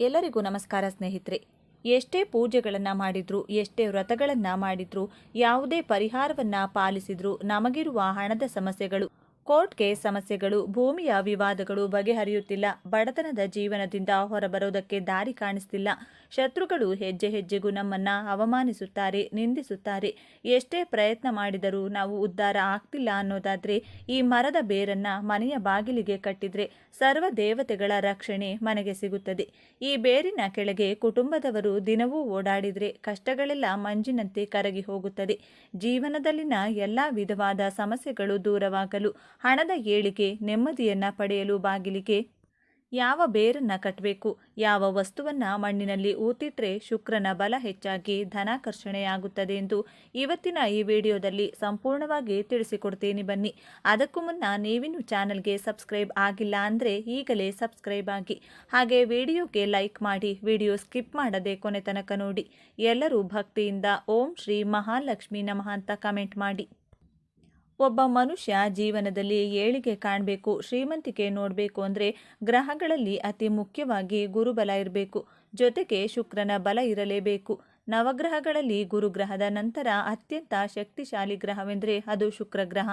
ಎಲ್ಲರಿಗೂ ನಮಸ್ಕಾರ ಸ್ನೇಹಿತರೆ. ಎಷ್ಟೇ ಪೂಜೆಗಳನ್ನು ಮಾಡಿದ್ರು, ಎಷ್ಟೇ ವ್ರತಗಳನ್ನು ಮಾಡಿದ್ರು, ಯಾವುದೇ ಪರಿಹಾರವನ್ನು ಪಾಲಿಸಿದ್ರು ನಮಗಿರುವ ಹಣದ ಸಮಸ್ಯೆಗಳು, ಕೋರ್ಟ್ ಕೇಸ್ ಸಮಸ್ಯೆಗಳು, ಭೂಮಿಯ ವಿವಾದಗಳು ಬಗೆಹರಿಯುತ್ತಿಲ್ಲ. ಬಡತನದ ಜೀವನದಿಂದ ಹೊರಬರೋದಕ್ಕೆ ದಾರಿ ಕಾಣಿಸ್ತಿಲ್ಲ. ಶತ್ರುಗಳು ಹೆಜ್ಜೆ ಹೆಜ್ಜೆಗೂ ನಮ್ಮನ್ನ ಅವಮಾನಿಸುತ್ತಾರೆ, ನಿಂದಿಸುತ್ತಾರೆ. ಎಷ್ಟೇ ಪ್ರಯತ್ನ ಮಾಡಿದರೂ ನಾವು ಉದ್ಧಾರ ಆಗ್ತಿಲ್ಲ ಅನ್ನೋದಾದ್ರೆ ಈ ಮರದ ಬೇರನ್ನ ಮನೆಯ ಬಾಗಿಲಿಗೆ ಕಟ್ಟಿದ್ರೆ ಸರ್ವ ದೇವತೆಗಳ ರಕ್ಷಣೆ ಮನೆಗೆ ಸಿಗುತ್ತದೆ. ಈ ಬೇರಿನ ಕೆಳಗೆ ಕುಟುಂಬದವರು ದಿನವೂ ಓಡಾಡಿದ್ರೆ ಕಷ್ಟಗಳೆಲ್ಲ ಮಂಜಿನಂತೆ ಕರಗಿ ಹೋಗುತ್ತದೆ. ಜೀವನದಲ್ಲಿನ ಎಲ್ಲ ವಿಧವಾದ ಸಮಸ್ಯೆಗಳು ದೂರವಾಗಲು, ಹಣದ ಏಳಿಗೆ, ನೆಮ್ಮದಿಯನ್ನ ಪಡೆಯಲು ಬಾಗಿಲಿಗೆ ಯಾವ ಬೇರನ್ನ ಕಟ್ಟಬೇಕು, ಯಾವ ವಸ್ತುವನ್ನ ಮಣ್ಣಿನಲ್ಲಿ ಊತಿಟ್ರೆ ಶುಕ್ರನ ಬಲ ಹೆಚ್ಚಾಗಿ ಧನಾಕರ್ಷಣೆಯಾಗುತ್ತದೆ ಎಂದು ಇವತ್ತಿನ ಈ ವಿಡಿಯೋದಲ್ಲಿ ಸಂಪೂರ್ಣವಾಗಿ ತಿಳಿಸಿಕೊಡ್ತೀನಿ. ಬನ್ನಿ. ಅದಕ್ಕೂ ಮುನ್ನ ನೀವಿನ್ನು ಚಾನಲ್ಗೆ ಸಬ್ಸ್ಕ್ರೈಬ್ ಆಗಿಲ್ಲ ಅಂದರೆ ಈಗಲೇ ಸಬ್ಸ್ಕ್ರೈಬ್ ಆಗಿ, ಹಾಗೆ ವಿಡಿಯೋಗೆ ಲೈಕ್ ಮಾಡಿ, ವಿಡಿಯೋ ಸ್ಕಿಪ್ ಮಾಡದೆ ಕೊನೆ ತನಕ ನೋಡಿ. ಎಲ್ಲರೂ ಭಕ್ತಿಯಿಂದ ಓಂ ಶ್ರೀ ಮಹಾಲಕ್ಷ್ಮಿ ನಮಃ ಅಂತ ಕಮೆಂಟ್ ಮಾಡಿ. ಒಬ್ಬ ಮನುಷ್ಯ ಜೀವನದಲ್ಲಿ ಏಳಿಗೆ ಕಾಣಬೇಕು, ಶ್ರೀಮಂತಿಕೆ ನೋಡಬೇಕು ಅಂದರೆ ಗ್ರಹಗಳಲ್ಲಿ ಅತಿ ಮುಖ್ಯವಾಗಿ ಗುರುಬಲ ಇರಬೇಕು. ಜೊತೆಗೆ ಶುಕ್ರನ ಬಲ ಇರಲೇಬೇಕು. ನವಗ್ರಹಗಳಲ್ಲಿ ಗುರುಗ್ರಹದ ನಂತರ ಅತ್ಯಂತ ಶಕ್ತಿಶಾಲಿ ಗ್ರಹವೆಂದರೆ ಅದು ಶುಕ್ರಗ್ರಹ.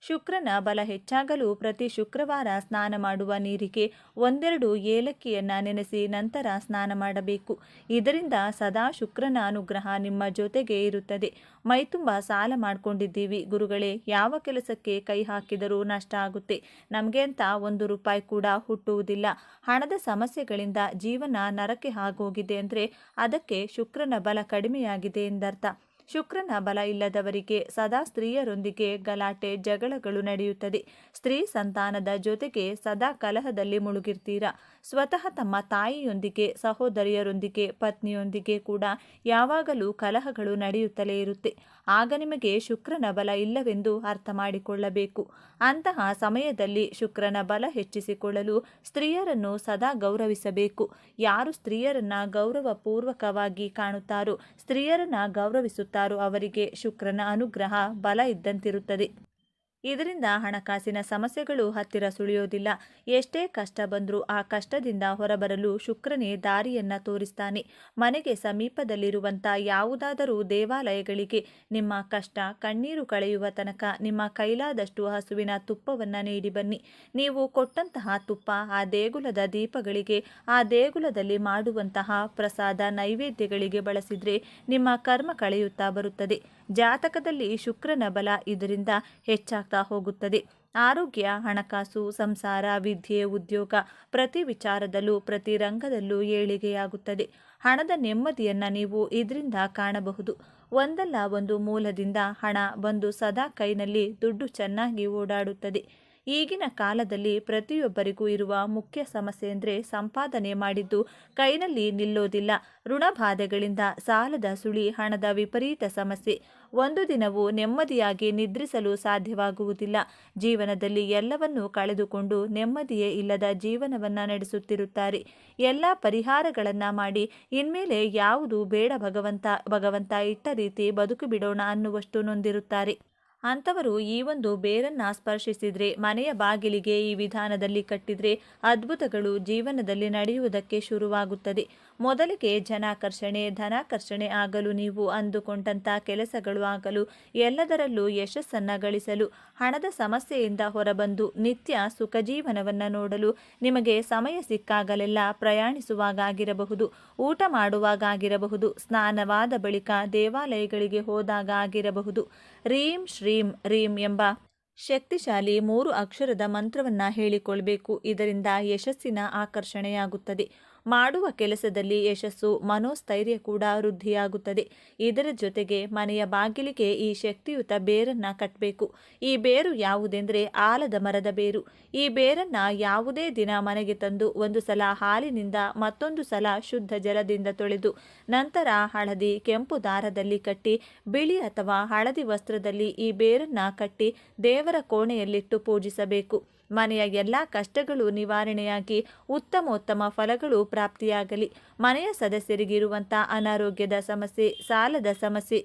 ಶುಕ್ರನ ಬಲ ಹೆಚ್ಚಾಗಲು ಪ್ರತಿ ಶುಕ್ರವಾರ ಸ್ನಾನ ಮಾಡುವ ನೀರಿಗೆ ಒಂದೆರಡು ಏಲಕ್ಕಿಯನ್ನು ನೆನೆಸಿ ನಂತರ ಸ್ನಾನ ಮಾಡಬೇಕು. ಇದರಿಂದ ಸದಾ ಶುಕ್ರನ ಅನುಗ್ರಹ ನಿಮ್ಮ ಜೊತೆಗೆ ಇರುತ್ತದೆ. ಮೈತುಂಬ ಸಾಲ ಮಾಡಿಕೊಂಡಿದ್ದೀವಿ ಗುರುಗಳೇ, ಯಾವ ಕೆಲಸಕ್ಕೆ ಕೈ ಹಾಕಿದರೂ ನಷ್ಟ ಆಗುತ್ತೆ, ನಮಗೆ ಅಂತ 1 ರೂಪಾಯಿ ಕೂಡ ಹುಟ್ಟುವುದಿಲ್ಲ, ಹಣದ ಸಮಸ್ಯೆಗಳಿಂದ ಜೀವನ ನರಕೆ ಆಗೋಗಿದೆ ಅಂದರೆ ಅದಕ್ಕೆ ಶುಕ್ರನ ಬಲ ಕಡಿಮೆಯಾಗಿದೆ ಎಂದರ್ಥ. ಶುಕ್ರನ ಬಲ ಇಲ್ಲದವರಿಗೆ ಸದಾ ಸ್ತ್ರೀಯರೊಂದಿಗೆ ಗಲಾಟೆ ಜಗಳಗಳು ನಡೆಯುತ್ತದೆ. ಸ್ತ್ರೀ ಸಂತಾನದ ಜೊತೆಗೆ ಸದಾ ಕಲಹದಲ್ಲಿ ಮುಳುಗಿರ್ತೀರಾ. ಸ್ವತಃ ತಮ್ಮ ತಾಯಿಯೊಂದಿಗೆ, ಸಹೋದರಿಯರೊಂದಿಗೆ, ಪತ್ನಿಯೊಂದಿಗೆ ಕೂಡ ಯಾವಾಗಲೂ ಕಲಹಗಳು ನಡೆಯುತ್ತಲೇ ಇರುತ್ತೆ. ಆಗ ನಿಮಗೆ ಶುಕ್ರನ ಬಲ ಇಲ್ಲವೆಂದು ಅರ್ಥ ಮಾಡಿಕೊಳ್ಳಬೇಕು. ಅಂತಹ ಸಮಯದಲ್ಲಿ ಶುಕ್ರನ ಬಲ ಹೆಚ್ಚಿಸಿಕೊಳ್ಳಲು ಸ್ತ್ರೀಯರನ್ನು ಸದಾ ಗೌರವಿಸಬೇಕು. ಯಾರು ಸ್ತ್ರೀಯರನ್ನ ಗೌರವಪೂರ್ವಕವಾಗಿ ಕಾಣುತ್ತಾರೋ, ಸ್ತ್ರೀಯರನ್ನ ಗೌರವಿಸುತ್ತಾರೋ ಅವರಿಗೆ ಶುಕ್ರನ ಅನುಗ್ರಹ ಬಲ ಇದ್ದಂತಿರುತ್ತದೆ. ಇದರಿಂದ ಹಣಕಾಸಿನ ಸಮಸ್ಯೆಗಳು ಹತ್ತಿರ ಸುಳಿಯೋದಿಲ್ಲ. ಎಷ್ಟೇ ಕಷ್ಟ ಬಂದರೂ ಆ ಕಷ್ಟದಿಂದ ಹೊರಬರಲು ಶುಕ್ರನೇ ದಾರಿಯನ್ನ ತೋರಿಸ್ತಾನೆ. ಮನೆಗೆ ಸಮೀಪದಲ್ಲಿರುವಂಥ ಯಾವುದಾದರೂ ದೇವಾಲಯಗಳಿಗೆ ನಿಮ್ಮ ಕಷ್ಟ ಕಣ್ಣೀರು ಕಳೆಯುವ ತನಕ ನಿಮ್ಮ ಕೈಲಾದಷ್ಟು ಹಸುವಿನ ತುಪ್ಪವನ್ನು ನೀಡಿ ಬನ್ನಿ. ನೀವು ಕೊಟ್ಟಂತಹ ತುಪ್ಪ ಆ ದೇಗುಲದ ದೀಪಗಳಿಗೆ, ಆ ದೇಗುಲದಲ್ಲಿ ಮಾಡುವಂತಹ ಪ್ರಸಾದ ನೈವೇದ್ಯಗಳಿಗೆ ಬಳಸಿದರೆ ನಿಮ್ಮ ಕರ್ಮ ಕಳೆಯುತ್ತಾ ಬರುತ್ತದೆ. ಜಾತಕದಲ್ಲಿ ಶುಕ್ರನ ಬಲ ಇದರಿಂದ ಹೆಚ್ಚಾಗ್ತಾ ಹೋಗುತ್ತದೆ. ಆರೋಗ್ಯ, ಹಣಕಾಸು, ಸಂಸಾರ, ವಿದ್ಯೆ, ಉದ್ಯೋಗ ಪ್ರತಿ ವಿಚಾರದಲ್ಲೂ ಪ್ರತಿ ರಂಗದಲ್ಲೂ ಏಳಿಗೆಯಾಗುತ್ತದೆ. ಹಣದ ನೆಮ್ಮದಿಯನ್ನು ನೀವು ಇದರಿಂದ ಕಾಣಬಹುದು. ಒಂದಲ್ಲ ಒಂದು ಮೂಲದಿಂದ ಹಣ ಬಂದು ಸದಾ ಕೈನಲ್ಲಿ ದುಡ್ಡು ಚೆನ್ನಾಗಿ ಓಡಾಡುತ್ತದೆ. ಈಗಿನ ಕಾಲದಲ್ಲಿ ಪ್ರತಿಯೊಬ್ಬರಿಗೂ ಇರುವ ಮುಖ್ಯ ಸಮಸ್ಯೆ ಅಂದರೆ ಸಂಪಾದನೆ ಮಾಡಿದ್ದು ಕೈನಲ್ಲಿ ನಿಲ್ಲೋದಿಲ್ಲ. ಋಣಬಾಧೆಗಳಿಂದ, ಸಾಲದ ಸುಳಿ, ಹಣದ ವಿಪರೀತ ಸಮಸ್ಯೆ. ಒಂದು ದಿನವೂ ನೆಮ್ಮದಿಯಾಗಿ ನಿದ್ರಿಸಲು ಸಾಧ್ಯವಾಗುವುದಿಲ್ಲ. ಜೀವನದಲ್ಲಿ ಎಲ್ಲವನ್ನೂ ಕಳೆದುಕೊಂಡು ನೆಮ್ಮದಿಯೇ ಇಲ್ಲದ ಜೀವನವನ್ನು ನಡೆಸುತ್ತಿರುತ್ತಾರೆ. ಎಲ್ಲ ಪರಿಹಾರಗಳನ್ನು ಮಾಡಿ ಇನ್ಮೇಲೆ ಯಾವುದು ಬೇಡ ಭಗವಂತ ಇಟ್ಟ ರೀತಿ ಬದುಕು ಬಿಡೋಣ ಅನ್ನುವಷ್ಟು ನೊಂದಿರುತ್ತಾರೆ. ಅಂಥವರು ಈ ಒಂದು ಬೇರನ್ನು ಸ್ಪರ್ಶಿಸಿದರೆ, ಮನೆಯ ಬಾಗಿಲಿಗೆ ಈ ವಿಧಾನದಲ್ಲಿ ಕಟ್ಟಿದರೆ ಅದ್ಭುತಗಳು ಜೀವನದಲ್ಲಿ ನಡೆಯುವುದಕ್ಕೆ ಶುರುವಾಗುತ್ತದೆ. ಮೊದಲಿಗೆ ಜನಾಕರ್ಷಣೆ, ಧನಾಕರ್ಷಣೆ ಆಗಲು, ನೀವು ಅಂದುಕೊಂಡಂಥ ಕೆಲಸಗಳು ಆಗಲು, ಎಲ್ಲದರಲ್ಲೂ ಯಶಸ್ಸನ್ನು ಗಳಿಸಲು, ಹಣದ ಸಮಸ್ಯೆಯಿಂದ ಹೊರಬಂದು ನಿತ್ಯ ಸುಖ ಜೀವನವನ್ನು ನೋಡಲು ನಿಮಗೆ ಸಮಯ ಸಿಕ್ಕಾಗಲೆಲ್ಲ ಪ್ರಯಾಣಿಸುವಾಗಾಗಿರಬಹುದು, ಊಟ ಮಾಡುವಾಗಾಗಿರಬಹುದು, ಸ್ನಾನವಾದ ಬಳಿಕ ದೇವಾಲಯಗಳಿಗೆ ಹೋದಾಗ ಆಗಿರಬಹುದು. ರೀಂ ಶ್ರೀಂ ರೀಂ ಎಂಬ ಶಕ್ತಿಶಾಲಿ 3 ಅಕ್ಷರದ ಮಂತ್ರವನ್ನು ಹೇಳಿಕೊಳ್ಬೇಕು. ಇದರಿಂದ ಯಶಸ್ಸಿನ ಆಕರ್ಷಣೆಯಾಗುತ್ತದೆ. ಮಾಡುವ ಕೆಲಸದಲ್ಲಿ ಯಶಸ್ಸು, ಮನೋಸ್ಥೈರ್ಯ ಕೂಡ ವೃದ್ಧಿಯಾಗುತ್ತದೆ. ಇದರ ಜೊತೆಗೆ ಮನೆಯ ಬಾಗಿಲಿಗೆ ಈ ಶಕ್ತಿಯುತ ಬೇರನ್ನು ಕಟ್ಟಬೇಕು. ಈ ಬೇರು ಯಾವುದೆಂದರೆ ಆಲದ ಮರದ ಬೇರು. ಈ ಬೇರನ್ನು ಯಾವುದೇ ದಿನ ಮನೆಗೆ ತಂದು ಒಂದು ಸಲ ಹಾಲಿನಿಂದ, ಮತ್ತೊಂದು ಸಲ ಶುದ್ಧ ಜಲದಿಂದ ತೊಳೆದು, ನಂತರ ಹಳದಿ ಕೆಂಪು ದಾರದಲ್ಲಿ ಕಟ್ಟಿ, ಬಿಳಿ ಅಥವಾ ಹಳದಿ ವಸ್ತ್ರದಲ್ಲಿ ಈ ಬೇರನ್ನು ಕಟ್ಟಿ ದೇವರ ಕೋಣೆಯಲ್ಲಿಟ್ಟು ಪೂಜಿಸಬೇಕು. ಮನೆಯ ಎಲ್ಲ ಕಷ್ಟಗಳು ನಿವಾರಣೆಯಾಗಿ ಉತ್ತಮೋತ್ತಮ ಫಲಗಳು ಪ್ರಾಪ್ತಿಯಾಗಲಿ. ಮನೆಯ ಸದಸ್ಯರಿಗಿರುವಂಥ ಅನಾರೋಗ್ಯದ ಸಮಸ್ಯೆ, ಸಾಲದ ಸಮಸ್ಯೆ,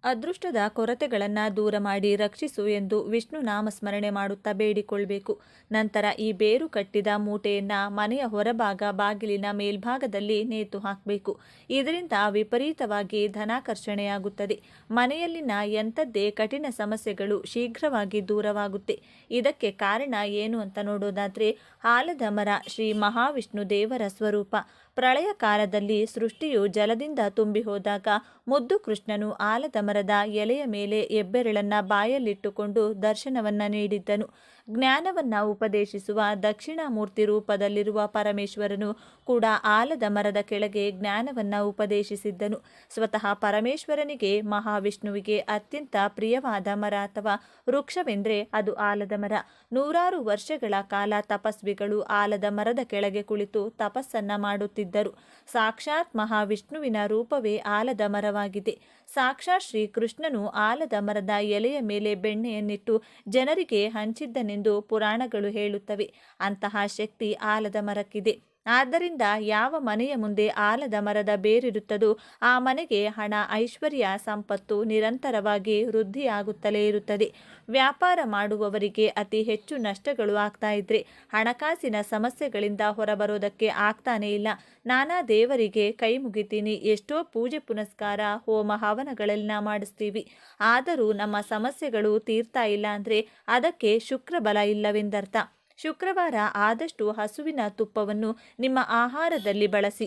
ಅದೃಷ್ಟದ ಕೊರತೆಗಳನ್ನು ದೂರ ಮಾಡಿ ರಕ್ಷಿಸು ಎಂದು ವಿಷ್ಣು ನಾಮಸ್ಮರಣೆ ಮಾಡುತ್ತಾ ಬೇಡಿಕೊಳ್ಬೇಕು. ನಂತರ ಈ ಬೇರು ಕಟ್ಟಿದ ಮೂಟೆಯನ್ನು ಮನೆಯ ಹೊರಭಾಗ ಬಾಗಿಲಿನ ಮೇಲ್ಭಾಗದಲ್ಲಿ ನೇತು ಹಾಕಬೇಕು. ಇದರಿಂದ ವಿಪರೀತವಾಗಿ ಧನಾಕರ್ಷಣೆಯಾಗುತ್ತದೆ. ಮನೆಯಲ್ಲಿನ ಎಂಥದ್ದೇ ಕಠಿಣ ಸಮಸ್ಯೆಗಳು ಶೀಘ್ರವಾಗಿ ದೂರವಾಗುತ್ತೆ. ಇದಕ್ಕೆ ಕಾರಣ ಏನು ಅಂತ ನೋಡೋದಾದರೆ, ಆಲದ ಮರ ಶ್ರೀ ಮಹಾವಿಷ್ಣು ದೇವರ ಸ್ವರೂಪ. ಪ್ರಳಯ ಕಾಲದಲ್ಲಿ ಸೃಷ್ಟಿಯು ಜಲದಿಂದ ತುಂಬಿ ಹೋದಾಗ ಮುದ್ದು ಕೃಷ್ಣನು ಆಲದ ಮರದ ಎಲೆಯ ಮೇಲೆ ಹೆಬ್ಬೆರಳನ್ನ ಬಾಯಲ್ಲಿಟ್ಟುಕೊಂಡು ದರ್ಶನವನ್ನ ನೀಡಿದ್ದನು. ಜ್ಞಾನವನ್ನ ಉಪದೇಶಿಸುವ ದಕ್ಷಿಣಾಮೂರ್ತಿ ರೂಪದಲ್ಲಿರುವ ಪರಮೇಶ್ವರನು ಕೂಡ ಆಲದ ಮರದ ಕೆಳಗೆ ಜ್ಞಾನವನ್ನ ಉಪದೇಶಿಸಿದ್ದನು. ಸ್ವತಃ ಪರಮೇಶ್ವರನಿಗೆ ಮಹಾವಿಷ್ಣುವಿಗೆ ಅತ್ಯಂತ ಪ್ರಿಯವಾದ ಮರ ಅಥವಾ ವೃಕ್ಷವೆಂದರೆ ಅದು ಆಲದ ಮರ. ನೂರಾರು ವರ್ಷಗಳ ಕಾಲ ತಪಸ್ವಿಗಳು ಆಲದ ಮರದ ಕೆಳಗೆ ಕುಳಿತು ತಪಸ್ಸನ್ನ ಮಾಡುತ್ತಿದ್ದರು. ಸಾಕ್ಷಾತ್ ಮಹಾವಿಷ್ಣುವಿನ ರೂಪವೇ ಆಲದ ಮರವಾಗಿದೆ. ಸಾಕ್ಷಾತ್ ಶ್ರೀ ಕೃಷ್ಣನು ಆಲದ ಮರದ ಎಲೆಯ ಮೇಲೆ ಬೆಣ್ಣೆಯನ್ನಿಟ್ಟು ಜನರಿಗೆ ಹಂಚಿದ್ದನೆಂದು ಪುರಾಣಗಳು ಹೇಳುತ್ತವೆ. ಅಂತಹ ಶಕ್ತಿ ಆಲದ ಮರಕ್ಕಿದೆ. ಆದ್ದರಿಂದ ಯಾವ ಮನೆಯ ಮುಂದೆ ಆಲದ ಮರದ ಬೇರಿರುತ್ತದೋ ಆ ಮನೆಗೆ ಹಣ, ಐಶ್ವರ್ಯ, ಸಂಪತ್ತು ನಿರಂತರವಾಗಿ ವೃದ್ಧಿಯಾಗುತ್ತಲೇ ಇರುತ್ತದೆ. ವ್ಯಾಪಾರ ಮಾಡುವವರಿಗೆ ಅತಿ ಹೆಚ್ಚು ನಷ್ಟಗಳು ಆಗ್ತಾ ಇದ್ರೆ ಹಣಕಾಸಿನ ಸಮಸ್ಯೆಗಳಿಂದ ಹೊರಬರೋದಕ್ಕೆ ಆಗ್ತಾನೇ ಇಲ್ಲ. ನಾನಾ ದೇವರಿಗೆ ಕೈ ಮುಗಿತೀನಿ, ಎಷ್ಟೋ ಪೂಜೆ ಪುನಸ್ಕಾರ, ಹೋಮ ಹವನಗಳೆಲ್ಲ ಮಾಡಿಸ್ತೀವಿ. ಆದರೂ ನಮ್ಮ ಸಮಸ್ಯೆಗಳು ತೀರ್ತಾ ಇಲ್ಲ ಅಂದರೆ ಅದಕ್ಕೆ ಶುಕ್ರ ಬಲ ಇಲ್ಲವೆಂದರ್ಥ. ಶುಕ್ರವಾರ ಆದಷ್ಟು ಹಸುವಿನ ತುಪ್ಪವನ್ನು ನಿಮ್ಮ ಆಹಾರದಲ್ಲಿ ಬಳಸಿ.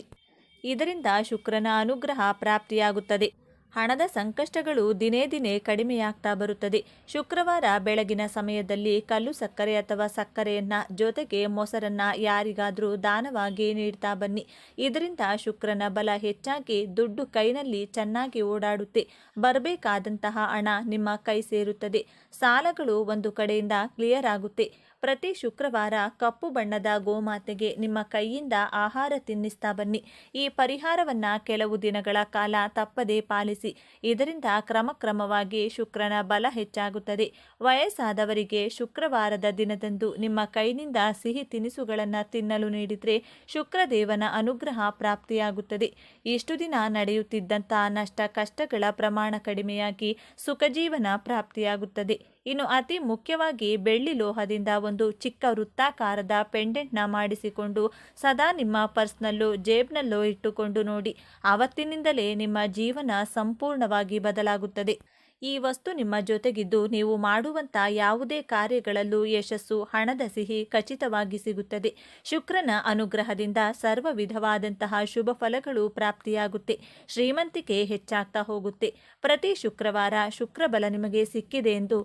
ಇದರಿಂದ ಶುಕ್ರನ ಅನುಗ್ರಹ ಪ್ರಾಪ್ತಿಯಾಗುತ್ತದೆ. ಹಣದ ಸಂಕಷ್ಟಗಳು ದಿನೇ ದಿನೇ ಕಡಿಮೆಯಾಗ್ತಾ ಬರುತ್ತದೆ. ಶುಕ್ರವಾರ ಬೆಳಗಿನ ಸಮಯದಲ್ಲಿ ಕಲ್ಲು ಸಕ್ಕರೆ ಅಥವಾ ಸಕ್ಕರೆಯನ್ನ ಜೊತೆಗೆ ಮೊಸರನ್ನ ಯಾರಿಗಾದರೂ ದಾನವಾಗಿ ನೀಡ್ತಾ ಬನ್ನಿ. ಇದರಿಂದ ಶುಕ್ರನ ಬಲ ಹೆಚ್ಚಾಗಿ ದುಡ್ಡು ಕೈನಲ್ಲಿ ಚೆನ್ನಾಗಿ ಓಡಾಡುತ್ತೆ. ಬರಬೇಕಾದಂತಹ ಹಣ ನಿಮ್ಮ ಕೈ ಸೇರುತ್ತದೆ. ಸಾಲಗಳು ಒಂದು ಕಡೆಯಿಂದ ಕ್ಲಿಯರ್ ಆಗುತ್ತೆ. ಪ್ರತಿ ಶುಕ್ರವಾರ ಕಪ್ಪು ಬಣ್ಣದ ಗೋಮಾತೆಗೆ ನಿಮ್ಮ ಕೈಯಿಂದ ಆಹಾರ ತಿನ್ನಿಸ್ತಾ ಬನ್ನಿ. ಈ ಪರಿಹಾರವನ್ನ ಕೆಲವು ದಿನಗಳ ಕಾಲ ತಪ್ಪದೇ ಪಾಲಿಸಿ. ಇದರಿಂದ ಕ್ರಮಕ್ರಮವಾಗಿ ಶುಕ್ರನ ಬಲ ಹೆಚ್ಚಾಗುತ್ತದೆ. ವಯಸ್ಸಾದವರಿಗೆ ಶುಕ್ರವಾರದ ದಿನದಂದು ನಿಮ್ಮ ಕೈನಿಂದ ಸಿಹಿ ತಿನಿಸುಗಳನ್ನು ತಿನ್ನಲು ನೀಡಿದರೆ ಶುಕ್ರದೇವನ ಅನುಗ್ರಹ ಪ್ರಾಪ್ತಿಯಾಗುತ್ತದೆ. ಇಷ್ಟು ದಿನ ನಡೆಯುತ್ತಿದ್ದಂತಹ ನಷ್ಟ ಕಷ್ಟಗಳ ಪ್ರಮಾಣ ಕಡಿಮೆಯಾಗಿ ಸುಖಜೀವನ ಪ್ರಾಪ್ತಿಯಾಗುತ್ತದೆ. ಇನ್ನು ಅತಿ ಮುಖ್ಯವಾಗಿ ಬೆಳ್ಳಿ ಲೋಹದಿಂದ ಒಂದು ಚಿಕ್ಕ ವೃತ್ತಾಕಾರದ ಪೆಂಡೆಂಟ್ನ ಮಾಡಿಸಿಕೊಂಡು ಸದಾ ನಿಮ್ಮ ಪರ್ಸ್ನಲ್ಲೋ ಜೇಬ್ನಲ್ಲೋ ಇಟ್ಟುಕೊಂಡು ನೋಡಿ. ಆವತ್ತಿನಿಂದಲೇ ನಿಮ್ಮ ಜೀವನ ಸಂಪೂರ್ಣವಾಗಿ ಬದಲಾಗುತ್ತದೆ. ಈ ವಸ್ತು ನಿಮ್ಮ ಜೊತೆಗಿದ್ದು ನೀವು ಮಾಡುವಂಥ ಯಾವುದೇ ಕಾರ್ಯಗಳಲ್ಲೂ ಯಶಸ್ಸು, ಹಣದ ಸಿಹಿ ಖಚಿತವಾಗಿ ಸಿಗುತ್ತದೆ. ಶುಕ್ರನ ಅನುಗ್ರಹದಿಂದ ಸರ್ವ ವಿಧವಾದಂತಹ ಶುಭ ಫಲಗಳು ಪ್ರಾಪ್ತಿಯಾಗುತ್ತೆ. ಶ್ರೀಮಂತಿಕೆ ಹೆಚ್ಚಾಗ್ತಾ ಹೋಗುತ್ತೆ. ಪ್ರತಿ ಶುಕ್ರವಾರ ಶುಕ್ರಬಲ ನಿಮಗೆ ಸಿಕ್ಕಿದೆ ಎಂದು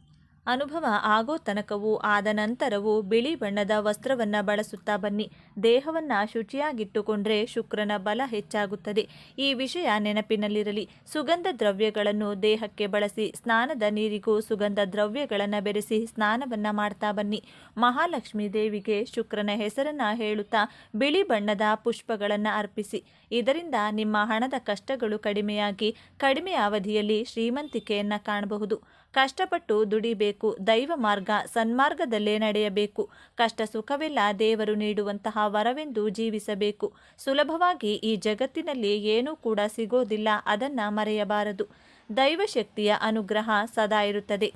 ಅನುಭವ ಆಗೋ ತನಕವೂ ಆದ ನಂತರವೂ ಬಿಳಿ ಬಣ್ಣದ ವಸ್ತ್ರವನ್ನು ಬಳಸುತ್ತಾ ಬನ್ನಿ. ದೇಹವನ್ನು ಶುಚಿಯಾಗಿಟ್ಟುಕೊಂಡ್ರೆ ಶುಕ್ರನ ಬಲ ಹೆಚ್ಚಾಗುತ್ತದೆ. ಈ ವಿಷಯ ನೆನಪಿನಲ್ಲಿರಲಿ. ಸುಗಂಧ ದ್ರವ್ಯಗಳನ್ನು ದೇಹಕ್ಕೆ ಬಳಸಿ. ಸ್ನಾನದ ನೀರಿಗೂ ಸುಗಂಧ ದ್ರವ್ಯಗಳನ್ನು ಬೆರೆಸಿ ಸ್ನಾನವನ್ನು ಮಾಡ್ತಾ ಬನ್ನಿ. ಮಹಾಲಕ್ಷ್ಮೀ ದೇವಿಗೆ ಶುಕ್ರನ ಹೆಸರನ್ನು ಹೇಳುತ್ತಾ ಬಿಳಿ ಬಣ್ಣದ ಪುಷ್ಪಗಳನ್ನು ಅರ್ಪಿಸಿ. ಇದರಿಂದ ನಿಮ್ಮ ಹಣದ ಕಷ್ಟಗಳು ಕಡಿಮೆಯಾಗಿ ಕಡಿಮೆ ಅವಧಿಯಲ್ಲಿ ಶ್ರೀಮಂತಿಕೆಯನ್ನು ಕಾಣಬಹುದು. ಕಷ್ಟಪಟ್ಟು ದುಡಿಬೇಕು. ದೈವ ಮಾರ್ಗ ಸನ್ಮಾರ್ಗದಲ್ಲೇ ನಡೆಯಬೇಕು. ಕಷ್ಟ ಸುಖವೆಲ್ಲ ದೇವರು ನೀಡುವಂತಹ ವರವೆಂದು ಜೀವಿಸಬೇಕು. ಸುಲಭವಾಗಿ ಈ ಜಗತ್ತಿನಲ್ಲಿ ಏನೂ ಕೂಡ ಸಿಗೋದಿಲ್ಲ. ಅದನ್ನು ಮರೆಯಬಾರದು. ದೈವಶಕ್ತಿಯ ಅನುಗ್ರಹ ಸದಾ ಇರುತ್ತದೆ.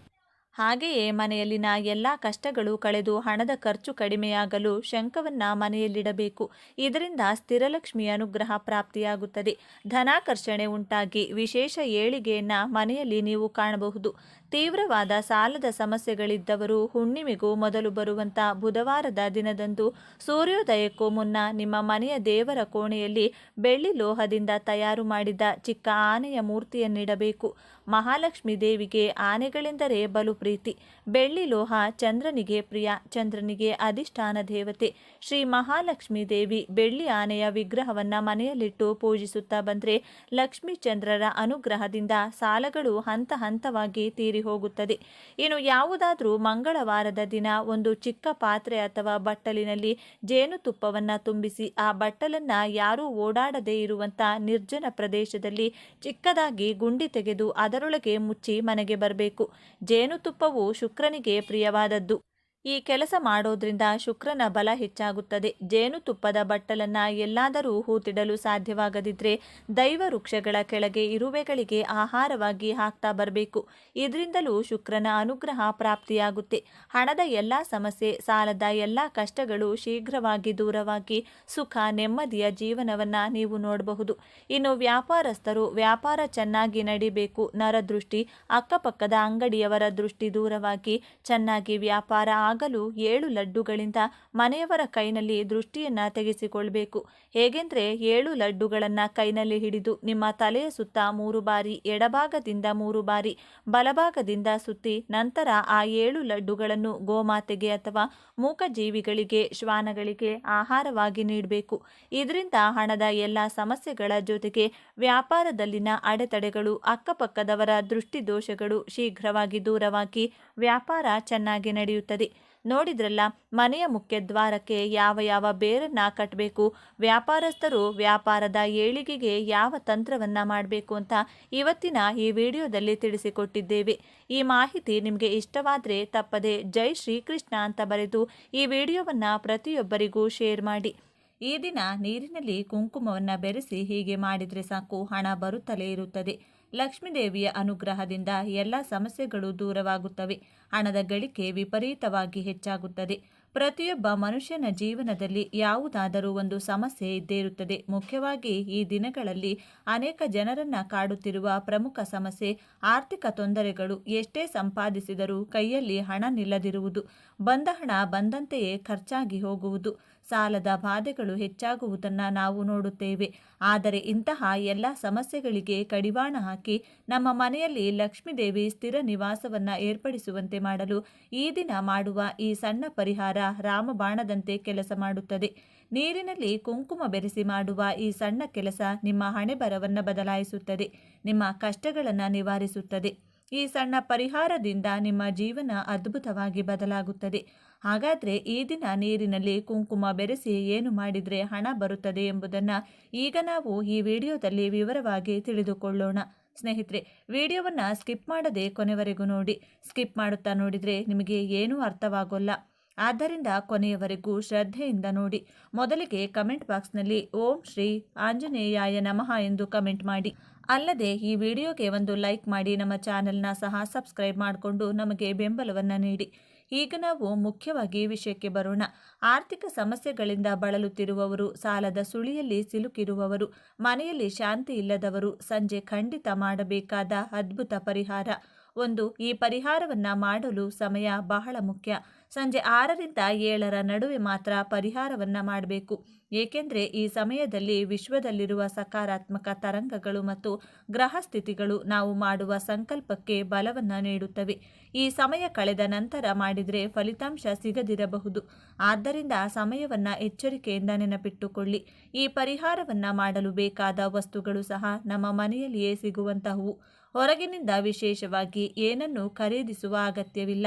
ಹಾಗೆಯೇ ಮನೆಯಲ್ಲಿನ ಎಲ್ಲ ಕಷ್ಟಗಳು ಕಳೆದು ಹಣದ ಖರ್ಚು ಕಡಿಮೆಯಾಗಲು ಶಂಖವನ್ನು ಮನೆಯಲ್ಲಿಡಬೇಕು. ಇದರಿಂದ ಸ್ಥಿರಲಕ್ಷ್ಮಿಯ ಅನುಗ್ರಹ ಪ್ರಾಪ್ತಿಯಾಗುತ್ತದೆ. ಧನಾಕರ್ಷಣೆ ಉಂಟಾಗಿ ವಿಶೇಷ ಏಳಿಗೆಯನ್ನು ಮನೆಯಲ್ಲಿ ನೀವು ಕಾಣಬಹುದು. ತೀವ್ರವಾದ ಸಾಲದ ಸಮಸ್ಯೆಗಳಿದ್ದವರು ಹುಣ್ಣಿಮೆಗೂ ಮೊದಲು ಬರುವಂಥ ಬುಧವಾರದ ದಿನದಂದು ಸೂರ್ಯೋದಯಕ್ಕೂ ಮುನ್ನ ನಿಮ್ಮ ಮನೆಯ ದೇವರ ಕೋಣೆಯಲ್ಲಿ ಬೆಳ್ಳಿ ಲೋಹದಿಂದ ತಯಾರು ಮಾಡಿದ ಚಿಕ್ಕ ಆನೆಯ ಮೂರ್ತಿಯನ್ನಿಡಬೇಕು. ಮಹಾಲಕ್ಷ್ಮೀ ದೇವಿಗೆ ಆನೆಗಳೆಂದರೆ ಬಲು ಪ್ರೀತಿ. ಬೆಳ್ಳಿ ಲೋಹ ಚಂದ್ರನಿಗೆ ಪ್ರಿಯ. ಚಂದ್ರನಿಗೆ ಅಧಿಷ್ಠಾನ ದೇವತೆ. ಶ್ರೀ ಮಹಾಲಕ್ಷ್ಮೀ ದೇವಿ ಬೆಳ್ಳಿ ಆನೆಯ ವಿಗ್ರಹವನ್ನು ಮನೆಯಲ್ಲಿಟ್ಟು ಪೂಜಿಸುತ್ತಾ ಬಂದರೆ ಲಕ್ಷ್ಮೀ ಚಂದ್ರರ ಅನುಗ್ರಹದಿಂದ ಸಾಲಗಳು ಹಂತ ಹಂತವಾಗಿ ತೀರಿ ಹೋಗುತ್ತದೆ. ಇನ್ನು ಯಾವುದಾದ್ರೂ ಮಂಗಳವಾರದ ದಿನ ಒಂದು ಚಿಕ್ಕ ಪಾತ್ರೆ ಅಥವಾ ಬಟ್ಟಲಿನಲ್ಲಿ ಜೇನುತುಪ್ಪವನ್ನು ತುಂಬಿಸಿ ಆ ಬಟ್ಟಲನ್ನು ಯಾರೂ ಓಡಾಡದೇ ಇರುವಂಥ ನಿರ್ಜನ ಪ್ರದೇಶದಲ್ಲಿ ಚಿಕ್ಕದಾಗಿ ಗುಂಡಿ ತೆಗೆದು ಅದರೊಳಗೆ ಮುಚ್ಚಿ ಮನೆಗೆ ಬರಬೇಕು. ಜೇನುತುಪ್ಪವು ಶುಕ್ರನಿಗೆ ಪ್ರಿಯವಾದದ್ದು. ಈ ಕೆಲಸ ಮಾಡೋದ್ರಿಂದ ಶುಕ್ರನ ಬಲ ಹೆಚ್ಚಾಗುತ್ತದೆ. ಜೇನುತುಪ್ಪದ ಬಟ್ಟಲನ್ನ ಎಲ್ಲಾದರೂ ಹೂತಿಡಲು ಸಾಧ್ಯವಾಗದಿದ್ರೆ ದೈವ ವೃಕ್ಷಗಳ ಕೆಳಗೆ ಇರುವೆಗಳಿಗೆ ಆಹಾರವಾಗಿ ಹಾಕ್ತಾ ಬರಬೇಕು. ಇದರಿಂದಲೂ ಶುಕ್ರನ ಅನುಗ್ರಹ ಪ್ರಾಪ್ತಿಯಾಗುತ್ತೆ. ಹಣದ ಎಲ್ಲ ಸಮಸ್ಯೆ, ಸಾಲದ ಎಲ್ಲ ಕಷ್ಟಗಳು ಶೀಘ್ರವಾಗಿ ದೂರವಾಗಿ ಸುಖ ನೆಮ್ಮದಿಯ ಜೀವನವನ್ನ ನೀವು ನೋಡಬಹುದು. ಇನ್ನು ವ್ಯಾಪಾರಸ್ಥರು ವ್ಯಾಪಾರ ಚೆನ್ನಾಗಿ ನಡಿಬೇಕು. ನರದೃಷ್ಟಿ, ಅಕ್ಕಪಕ್ಕದ ಅಂಗಡಿಯವರ ದೃಷ್ಟಿ ದೂರವಾಗಿ ಚೆನ್ನಾಗಿ ವ್ಯಾಪಾರ ಆಗಲು 7 ಲಡ್ಡುಗಳಿಂದ ಮನೆಯವರ ಕೈನಲ್ಲಿ ದೃಷ್ಟಿಯನ್ನ ತೆಗೆಸಿಕೊಳ್ಬೇಕು. ಹೇಗೆಂದ್ರೆ 7 ಲಡ್ಡುಗಳನ್ನ ಕೈನಲ್ಲಿ ಹಿಡಿದು ನಿಮ್ಮ ತಲೆಯ ಸುತ್ತ 3 ಬಾರಿ, ಎಡಭಾಗದಿಂದ 3 ಬಾರಿ, ಬಲಭಾಗದಿಂದ ಸುತ್ತಿ ನಂತರ ಆ 7 ಲಡ್ಡುಗಳನ್ನು ಗೋಮಾತೆಗೆ ಅಥವಾ ಮೂಕಜೀವಿಗಳಿಗೆ, ಶ್ವಾನಗಳಿಗೆ ಆಹಾರವಾಗಿ ನೀಡಬೇಕು. ಇದರಿಂದ ಹಣದ ಎಲ್ಲ ಸಮಸ್ಯೆಗಳ ಜೊತೆಗೆ ವ್ಯಾಪಾರದಲ್ಲಿನ ಅಡೆತಡೆಗಳು, ಅಕ್ಕಪಕ್ಕದವರ ದೃಷ್ಟಿ ದೋಷಗಳು ಶೀಘ್ರವಾಗಿ ದೂರವಾಗಿ ವ್ಯಾಪಾರ ಚೆನ್ನಾಗಿ ನಡೆಯುತ್ತದೆ. ನೋಡಿದ್ರಲ್ಲ, ಮನೆಯ ಮುಖ್ಯ ದ್ವಾರಕ್ಕೆ ಯಾವ ಯಾವ ಬೇರನ್ನ ಕಟ್ಟಬೇಕು, ವ್ಯಾಪಾರಸ್ಥರು ವ್ಯಾಪಾರದ ಏಳಿಗೆಗೆ ಯಾವ ತಂತ್ರವನ್ನ ಮಾಡಬೇಕು ಅಂತ ಇವತ್ತಿನ ಈ ವಿಡಿಯೋದಲ್ಲಿ ತಿಳಿಸಿಕೊಟ್ಟಿದ್ದೇವೆ. ಈ ಮಾಹಿತಿ ನಿಮಗೆ ಇಷ್ಟವಾದರೆ ತಪ್ಪದೆ ಜೈ ಶ್ರೀಕೃಷ್ಣ ಅಂತ ಬರೆದು ಈ ವಿಡಿಯೋವನ್ನ ಪ್ರತಿಯೊಬ್ಬರಿಗೂ ಶೇರ್ ಮಾಡಿ. ಈ ದಿನ ನೀರಿನಲ್ಲಿ ಕುಂಕುಮವನ್ನು ಬೆರೆಸಿ ಹೀಗೆ ಮಾಡಿದರೆ ಸಾಕು, ಹಣ ಬರುತ್ತಲೇ ಇರುತ್ತದೆ. ಲಕ್ಷ್ಮೀದೇವಿಯ ಅನುಗ್ರಹದಿಂದ ಎಲ್ಲ ಸಮಸ್ಯೆಗಳು ದೂರವಾಗುತ್ತವೆ. ಹಣದ ಗಳಿಕೆ ವಿಪರೀತವಾಗಿ ಹೆಚ್ಚಾಗುತ್ತದೆ. ಪ್ರತಿಯೊಬ್ಬ ಮನುಷ್ಯನ ಜೀವನದಲ್ಲಿ ಯಾವುದಾದರೂ ಒಂದು ಸಮಸ್ಯೆ ಇದ್ದೇ ಇರುತ್ತದೆ. ಮುಖ್ಯವಾಗಿ ಈ ದಿನಗಳಲ್ಲಿ ಅನೇಕ ಜನರನ್ನ ಕಾಡುತ್ತಿರುವ ಪ್ರಮುಖ ಸಮಸ್ಯೆ ಆರ್ಥಿಕ ತೊಂದರೆಗಳು. ಎಷ್ಟೇ ಸಂಪಾದಿಸಿದರೂ ಕೈಯಲ್ಲಿ ಹಣ ನಿಲ್ಲದಿರುವುದು, ಬಂದ ಹಣ ಬಂದಂತೆಯೇ ಖರ್ಚಾಗಿ ಹೋಗುವುದು, ಸಾಲದ ಬಾಧೆಗಳು ಹೆಚ್ಚಾಗುವುದನ್ನು ನಾವು ನೋಡುತ್ತೇವೆ. ಆದರೆ ಇಂತಹ ಎಲ್ಲ ಸಮಸ್ಯೆಗಳಿಗೆ ಕಡಿವಾಣ ಹಾಕಿ ನಮ್ಮ ಮನೆಯಲ್ಲಿ ಲಕ್ಷ್ಮೀದೇವಿ ಸ್ಥಿರ ನಿವಾಸವನ್ನು ಏರ್ಪಡಿಸುವಂತೆ ಮಾಡಲು ಈ ದಿನ ಮಾಡುವ ಈ ಸಣ್ಣ ಪರಿಹಾರ ರಾಮಬಾಣದಂತೆ ಕೆಲಸ ಮಾಡುತ್ತದೆ. ನೀರಿನಲ್ಲಿ ಕುಂಕುಮ ಬೆರೆಸಿ ಮಾಡುವ ಈ ಸಣ್ಣ ಕೆಲಸ ನಿಮ್ಮ ಹಣೆಬರವನ್ನು ಬದಲಾಯಿಸುತ್ತದೆ, ನಿಮ್ಮ ಕಷ್ಟಗಳನ್ನು ನಿವಾರಿಸುತ್ತದೆ. ಈ ಸಣ್ಣ ಪರಿಹಾರದಿಂದ ನಿಮ್ಮ ಜೀವನ ಅದ್ಭುತವಾಗಿ ಬದಲಾಗುತ್ತದೆ. ಹಾಗಾದರೆ ಈ ದಿನ ನೀರಿನಲ್ಲಿ ಕುಂಕುಮ ಬೆರೆಸಿ ಏನು ಮಾಡಿದರೆ ಹಣ ಬರುತ್ತದೆ ಎಂಬುದನ್ನು ಈಗ ನಾವು ಈ ವಿಡಿಯೋದಲ್ಲಿ ವಿವರವಾಗಿ ತಿಳಿದುಕೊಳ್ಳೋಣ. ಸ್ನೇಹಿತರೆ, ವಿಡಿಯೋವನ್ನು ಸ್ಕಿಪ್ ಮಾಡದೆ ಕೊನೆವರೆಗೂ ನೋಡಿ. ಸ್ಕಿಪ್ ಮಾಡುತ್ತಾ ನೋಡಿದರೆ ನಿಮಗೆ ಏನೂ ಅರ್ಥವಾಗೋಲ್ಲ. ಆದ್ದರಿಂದ ಕೊನೆಯವರೆಗೂ ಶ್ರದ್ಧೆಯಿಂದ ನೋಡಿ. ಮೊದಲಿಗೆ ಕಮೆಂಟ್ ಬಾಕ್ಸ್ನಲ್ಲಿ ಓಂ ಶ್ರೀ ಆಂಜನೇಯಾಯ ನಮಃ ಎಂದು ಕಮೆಂಟ್ ಮಾಡಿ. ಅಲ್ಲದೆ ಈ ವಿಡಿಯೋಗೆ ಒಂದು ಲೈಕ್ ಮಾಡಿ, ನಮ್ಮ ಚಾನೆಲ್ನ ಸಹ ಸಬ್ಸ್ಕ್ರೈಬ್ ಮಾಡಿಕೊಂಡು ನಮಗೆ ಬೆಂಬಲವನ್ನು ನೀಡಿ. ಈಗ ನಾವು ಮುಖ್ಯವಾಗಿ ವಿಷಯಕ್ಕೆ ಬರೋಣ. ಆರ್ಥಿಕ ಸಮಸ್ಯೆಗಳಿಂದ ಬಳಲುತ್ತಿರುವವರು, ಸಾಲದ ಸುಳಿಯಲ್ಲಿ ಸಿಲುಕಿರುವವರು, ಮನೆಯಲ್ಲಿ ಶಾಂತಿ ಇಲ್ಲದವರು ಸಂಜೆ ಖಂಡಿತ ಮಾಡಬೇಕಾದ ಅದ್ಭುತ ಪರಿಹಾರ ಒಂದು. ಈ ಪರಿಹಾರವನ್ನ ಮಾಡಲು ಸಮಯ ಬಹಳ ಮುಖ್ಯ. ಸಂಜೆ 6ರಿಂದ 7ರ ನಡುವೆ ಮಾತ್ರ ಪರಿಹಾರವನ್ನ ಮಾಡಬೇಕು. ಏಕೆಂದರೆ ಈ ಸಮಯದಲ್ಲಿ ವಿಶ್ವದಲ್ಲಿರುವ ಸಕಾರಾತ್ಮಕ ತರಂಗಗಳು ಮತ್ತು ಗ್ರಹ ಸ್ಥಿತಿಗಳು ನಾವು ಮಾಡುವ ಸಂಕಲ್ಪಕ್ಕೆ ಬಲವನ್ನು ನೀಡುತ್ತವೆ. ಈ ಸಮಯ ಕಳೆದ ನಂತರ ಮಾಡಿದರೆ ಫಲಿತಾಂಶ ಸಿಗದಿರಬಹುದು. ಆದ್ದರಿಂದ ಸಮಯವನ್ನು ಎಚ್ಚರಿಕೆಯಿಂದ ನೆನಪಿಟ್ಟುಕೊಳ್ಳಿ. ಈ ಪರಿಹಾರವನ್ನ ಮಾಡಲು ಬೇಕಾದ ವಸ್ತುಗಳು ಸಹ ನಮ್ಮ ಮನೆಯಲ್ಲಿಯೇ ಸಿಗುವಂತಹವು. ಹೊರಗಿನಿಂದ ವಿಶೇಷವಾಗಿ ಏನನ್ನು ಖರೀದಿಸುವ ಅಗತ್ಯವಿಲ್ಲ.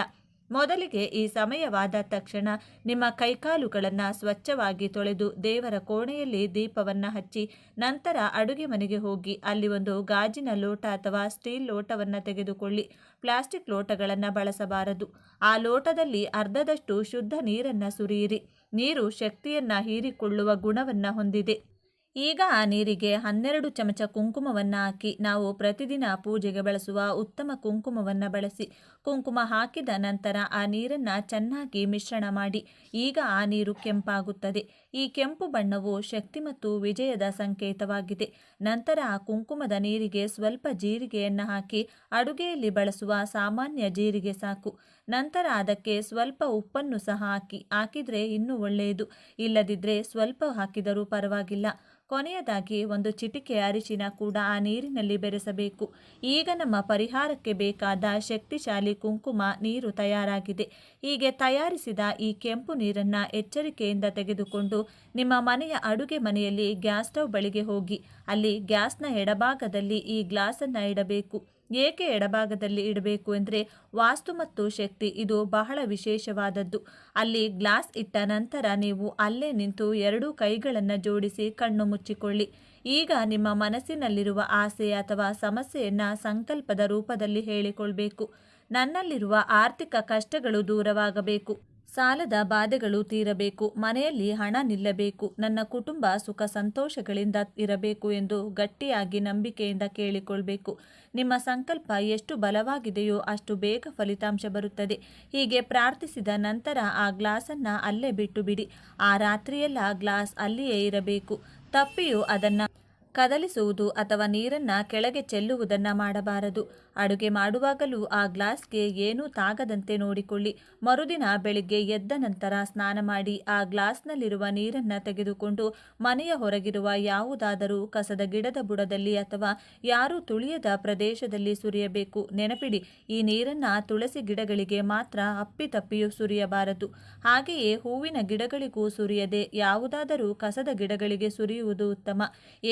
ಮೊದಲಿಗೆ ಈ ಸಮಯವಾದ ತಕ್ಷಣ ನಿಮ್ಮ ಕೈಕಾಲುಗಳನ್ನು ಸ್ವಚ್ಛವಾಗಿ ತೊಳೆದು ದೇವರ ಕೋಣೆಯಲ್ಲಿ ದೀಪವನ್ನು ಹಚ್ಚಿ ನಂತರ ಅಡುಗೆ ಮನೆಗೆ ಹೋಗಿ ಅಲ್ಲಿ ಒಂದು ಗಾಜಿನ ಲೋಟ ಅಥವಾ ಸ್ಟೀಲ್ ಲೋಟವನ್ನು ತೆಗೆದುಕೊಳ್ಳಿ. ಪ್ಲಾಸ್ಟಿಕ್ ಲೋಟಗಳನ್ನು ಬಳಸಬಾರದು. ಆ ಲೋಟದಲ್ಲಿ ಅರ್ಧದಷ್ಟು ಶುದ್ಧ ನೀರನ್ನು ಸುರಿಯಿರಿ. ನೀರು ಶಕ್ತಿಯನ್ನು ಹೀರಿಕೊಳ್ಳುವ ಗುಣವನ್ನು ಹೊಂದಿದೆ. ಈಗ ಆ ನೀರಿಗೆ 12 ಚಮಚ ಕುಂಕುಮವನ್ನು ಹಾಕಿ, ನಾವು ಪ್ರತಿದಿನ ಪೂಜೆಗೆ ಬಳಸುವ ಉತ್ತಮ ಕುಂಕುಮವನ್ನು ಬಳಸಿ. ಕುಂಕುಮ ಹಾಕಿದ ನಂತರ ಆ ನೀರನ್ನು ಚೆನ್ನಾಗಿ ಮಿಶ್ರಣ ಮಾಡಿ. ಈಗ ಆ ನೀರು ಕೆಂಪಾಗುತ್ತದೆ. ಈ ಕೆಂಪು ಬಣ್ಣವು ಶಕ್ತಿ ಮತ್ತು ವಿಜಯದ ಸಂಕೇತವಾಗಿದೆ. ನಂತರ ಆ ಕುಂಕುಮದ ನೀರಿಗೆ ಸ್ವಲ್ಪ ಜೀರಿಗೆಯನ್ನು ಹಾಕಿ, ಅಡುಗೆಯಲ್ಲಿ ಬಳಸುವ ಸಾಮಾನ್ಯ ಜೀರಿಗೆ ಸಾಕು. ನಂತರ ಅದಕ್ಕೆ ಸ್ವಲ್ಪ ಉಪ್ಪನ್ನು ಸಹ ಹಾಕಿದರೆ ಇನ್ನೂ ಒಳ್ಳೆಯದು. ಇಲ್ಲದಿದ್ದರೆ ಸ್ವಲ್ಪ ಹಾಕಿದರೂ ಪರವಾಗಿಲ್ಲ. ಕೊನೆಯದಾಗಿ ಒಂದು ಚಿಟಿಕೆ ಅರಿಶಿನ ಕೂಡ ಆ ನೀರಿನಲ್ಲಿ ಬೆರೆಸಬೇಕು. ಈಗ ನಮ್ಮ ಪರಿಹಾರಕ್ಕೆ ಬೇಕಾದ ಶಕ್ತಿಶಾಲಿ ಕುಂಕುಮ ನೀರು ತಯಾರಾಗಿದೆ. ಹೀಗೆ ತಯಾರಿಸಿದ ಈ ಕೆಂಪು ನೀರನ್ನು ಎಚ್ಚರಿಕೆಯಿಂದ ತೆಗೆದುಕೊಂಡು ನಿಮ್ಮ ಮನೆಯ ಅಡುಗೆ ಮನೆಯಲ್ಲಿ ಗ್ಯಾಸ್ ಸ್ಟವ್ ಬಳಿಗೆ ಹೋಗಿ ಅಲ್ಲಿ ಗ್ಯಾಸ್ನ ಎಡಭಾಗದಲ್ಲಿ ಈ ಗ್ಲಾಸನ್ನು ಇಡಬೇಕು. ಏಕೆ ಎಡಭಾಗದಲ್ಲಿ ಇಡಬೇಕು ಎಂದರೆ ವಾಸ್ತು ಮತ್ತು ಶಕ್ತಿ ಇದು ಬಹಳ ವಿಶೇಷವಾದದ್ದು. ಅಲ್ಲಿ ಗ್ಲಾಸ್ ಇಟ್ಟ ನಂತರ ನೀವು ಅಲ್ಲೇ ನಿಂತು 2 ಕೈಗಳನ್ನು ಜೋಡಿಸಿ ಕಣ್ಣು ಮುಚ್ಚಿಕೊಳ್ಳಿ. ಈಗ ನಿಮ್ಮ ಮನಸ್ಸಿನಲ್ಲಿರುವ ಆಸೆ ಅಥವಾ ಸಮಸ್ಯೆಯನ್ನು ಸಂಕಲ್ಪದ ರೂಪದಲ್ಲಿ ಹೇಳಿಕೊಳ್ಬೇಕು. ನನ್ನಲ್ಲಿರುವ ಆರ್ಥಿಕ ಕಷ್ಟಗಳು ದೂರವಾಗಬೇಕು, ಸಾಲದ ಬಾಧೆಗಳು ತೀರಬೇಕು, ಮನೆಯಲ್ಲಿ ಹಣ ನಿಲ್ಲಬೇಕು, ನನ್ನ ಕುಟುಂಬ ಸುಖ ಸಂತೋಷಗಳಿಂದ ಇರಬೇಕು ಎಂದು ಗಟ್ಟಿಯಾಗಿ ನಂಬಿಕೆಯಿಂದ ಕೇಳಿಕೊಳ್ಬೇಕು. ನಿಮ್ಮ ಸಂಕಲ್ಪ ಎಷ್ಟು ಬಲವಾಗಿದೆಯೋ ಅಷ್ಟು ಬೇಗ ಫಲಿತಾಂಶ ಬರುತ್ತದೆ. ಹೀಗೆ ಪ್ರಾರ್ಥಿಸಿದ ನಂತರ ಆ ಗ್ಲಾಸನ್ನು ಅಲ್ಲೇ ಬಿಟ್ಟು ಬಿಡಿ. ಆ ರಾತ್ರಿಯೆಲ್ಲ ಗ್ಲಾಸ್ ಅಲ್ಲಿಯೇ ಇರಬೇಕು. ತಪ್ಪಿಯೂ ಅದನ್ನು ಕದಲಿಸುವುದು ಅಥವಾ ನೀರನ್ನು ಕೆಳಗೆ ಚೆಲ್ಲುವುದನ್ನು ಮಾಡಬಾರದು. ಅಡುಗೆ ಮಾಡುವಾಗಲೂ ಆ ಗ್ಲಾಸ್ಗೆ ಏನೂ ತಾಗದಂತೆ ನೋಡಿಕೊಳ್ಳಿ. ಮರುದಿನ ಬೆಳಿಗ್ಗೆ ಎದ್ದ ನಂತರ ಸ್ನಾನ ಮಾಡಿ ಆ ಗ್ಲಾಸ್ನಲ್ಲಿರುವ ನೀರನ್ನು ತೆಗೆದುಕೊಂಡು ಮನೆಯ ಹೊರಗಿರುವ ಯಾವುದಾದರೂ ಕಸದ ಗಿಡದ ಬುಡದಲ್ಲಿ ಅಥವಾ ಯಾರೂ ತುಳಿಯದ ಪ್ರದೇಶದಲ್ಲಿ ಸುರಿಯಬೇಕು. ನೆನಪಿಡಿ, ಈ ನೀರನ್ನು ತುಳಸಿ ಗಿಡಗಳಿಗೆ ಮಾತ್ರ ಅಪ್ಪಿತಪ್ಪಿಯೂ ಸುರಿಯಬಾರದು. ಹಾಗೆಯೇ ಹೂವಿನ ಗಿಡಗಳಿಗೂ ಸುರಿಯದೆ ಯಾವುದಾದರೂ ಕಸದ ಗಿಡಗಳಿಗೆ ಸುರಿಯುವುದು ಉತ್ತಮ.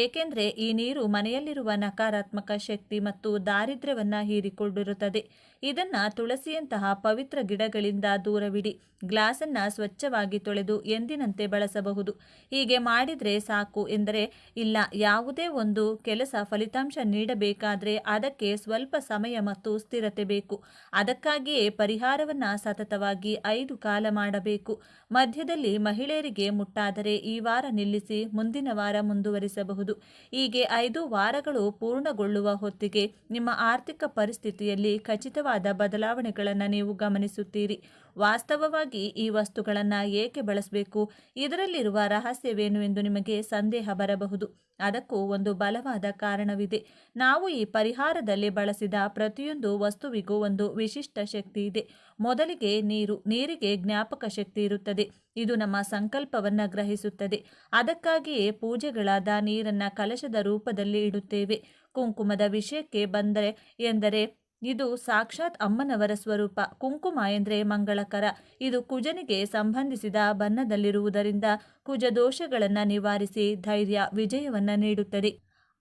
ಏಕೆಂದರೆ ಈ ನೀರು ಮನೆಯಲ್ಲಿರುವ ನಕಾರಾತ್ಮಕ ಶಕ್ತಿ ಮತ್ತು ದಾರಿದ್ರ್ಯವನ್ನು ಹೀರಿಕೊಂಡಿರುತ್ತದೆ. ಇದನ್ನು ತುಳಸಿಯಂತಹ ಪವಿತ್ರ ಗಿಡಗಳಿಂದ ದೂರವಿಡಿ. ಗ್ಲಾಸನ್ನು ಸ್ವಚ್ಛವಾಗಿ ತೊಳೆದು ಎಂದಿನಂತೆ ಬಳಸಬಹುದು. ಹೀಗೆ ಮಾಡಿದರೆ ಸಾಕು ಎಂದರೆ ಇಲ್ಲ. ಯಾವುದೇ ಒಂದು ಕೆಲಸ ಫಲಿತಾಂಶ ನೀಡಬೇಕಾದರೆ ಅದಕ್ಕೆ ಸ್ವಲ್ಪ ಸಮಯ ಮತ್ತು ಸ್ಥಿರತೆ ಬೇಕು. ಅದಕ್ಕಾಗಿಯೇ ಪರಿಹಾರವನ್ನು ಸತತವಾಗಿ 5 ಕಾಲ ಮಾಡಬೇಕು. ಮಧ್ಯದಲ್ಲಿ ಮಹಿಳೆಯರಿಗೆ ಮುಟ್ಟಾದರೆ ಈ ವಾರ ನಿಲ್ಲಿಸಿ ಮುಂದಿನ ವಾರ ಮುಂದುವರಿಸಬಹುದು. ಹೀಗೆ 5 ವಾರಗಳು ಪೂರ್ಣಗೊಳ್ಳುವ ಹೊತ್ತಿಗೆ ನಿಮ್ಮ ಆರ್ಥಿಕ ಪರಿಸ್ಥಿತಿಯಲ್ಲಿ ಖಚಿತವಾದ ಬದಲಾವಣೆಗಳನ್ನು ನೀವು ಗಮನಿಸುತ್ತೀರಿ. ವಾಸ್ತವವಾಗಿ ಈ ವಸ್ತುಗಳನ್ನು ಏಕೆ ಬಳಸಬೇಕು, ಇದರಲ್ಲಿರುವ ರಹಸ್ಯವೇನು ಎಂದು ನಿಮಗೆ ಸಂದೇಹ ಬರಬಹುದು. ಅದಕ್ಕೂ ಒಂದು ಬಲವಾದ ಕಾರಣವಿದೆ. ನಾವು ಈ ಪರಿಹಾರದಲ್ಲಿ ಬಳಸಿದ ಪ್ರತಿಯೊಂದು ವಸ್ತುವಿಗೂ ಒಂದು ವಿಶಿಷ್ಟ ಶಕ್ತಿ ಇದೆ. ಮೊದಲಿಗೆ ನೀರಿಗೆ ಜ್ಞಾಪಕ ಶಕ್ತಿ ಇರುತ್ತದೆ. ಇದು ನಮ್ಮ ಸಂಕಲ್ಪವನ್ನು ಗ್ರಹಿಸುತ್ತದೆ. ಅದಕ್ಕಾಗಿಯೇ ಪೂಜೆಗಳಾದ ನೀರನ್ನು ಕಲಶದ ರೂಪದಲ್ಲಿ ಇಡುತ್ತೇವೆ. ಕುಂಕುಮದ ವಿಷಯಕ್ಕೆ ಬಂದರೆ ಎಂದರೆ ಇದು ಸಾಕ್ಷಾತ್ ಅಮ್ಮನವರ ಸ್ವರೂಪ. ಕುಂಕುಮ ಎಂದರೆ ಮಂಗಳಕರ. ಇದು ಕುಜನಿಗೆ ಸಂಬಂಧಿಸಿದ ಬಣ್ಣದಲ್ಲಿರುವುದರಿಂದ ಕುಜ ದೋಷಗಳನ್ನು ನಿವಾರಿಸಿ ಧೈರ್ಯ, ವಿಜಯವನ್ನು ನೀಡುತ್ತದೆ.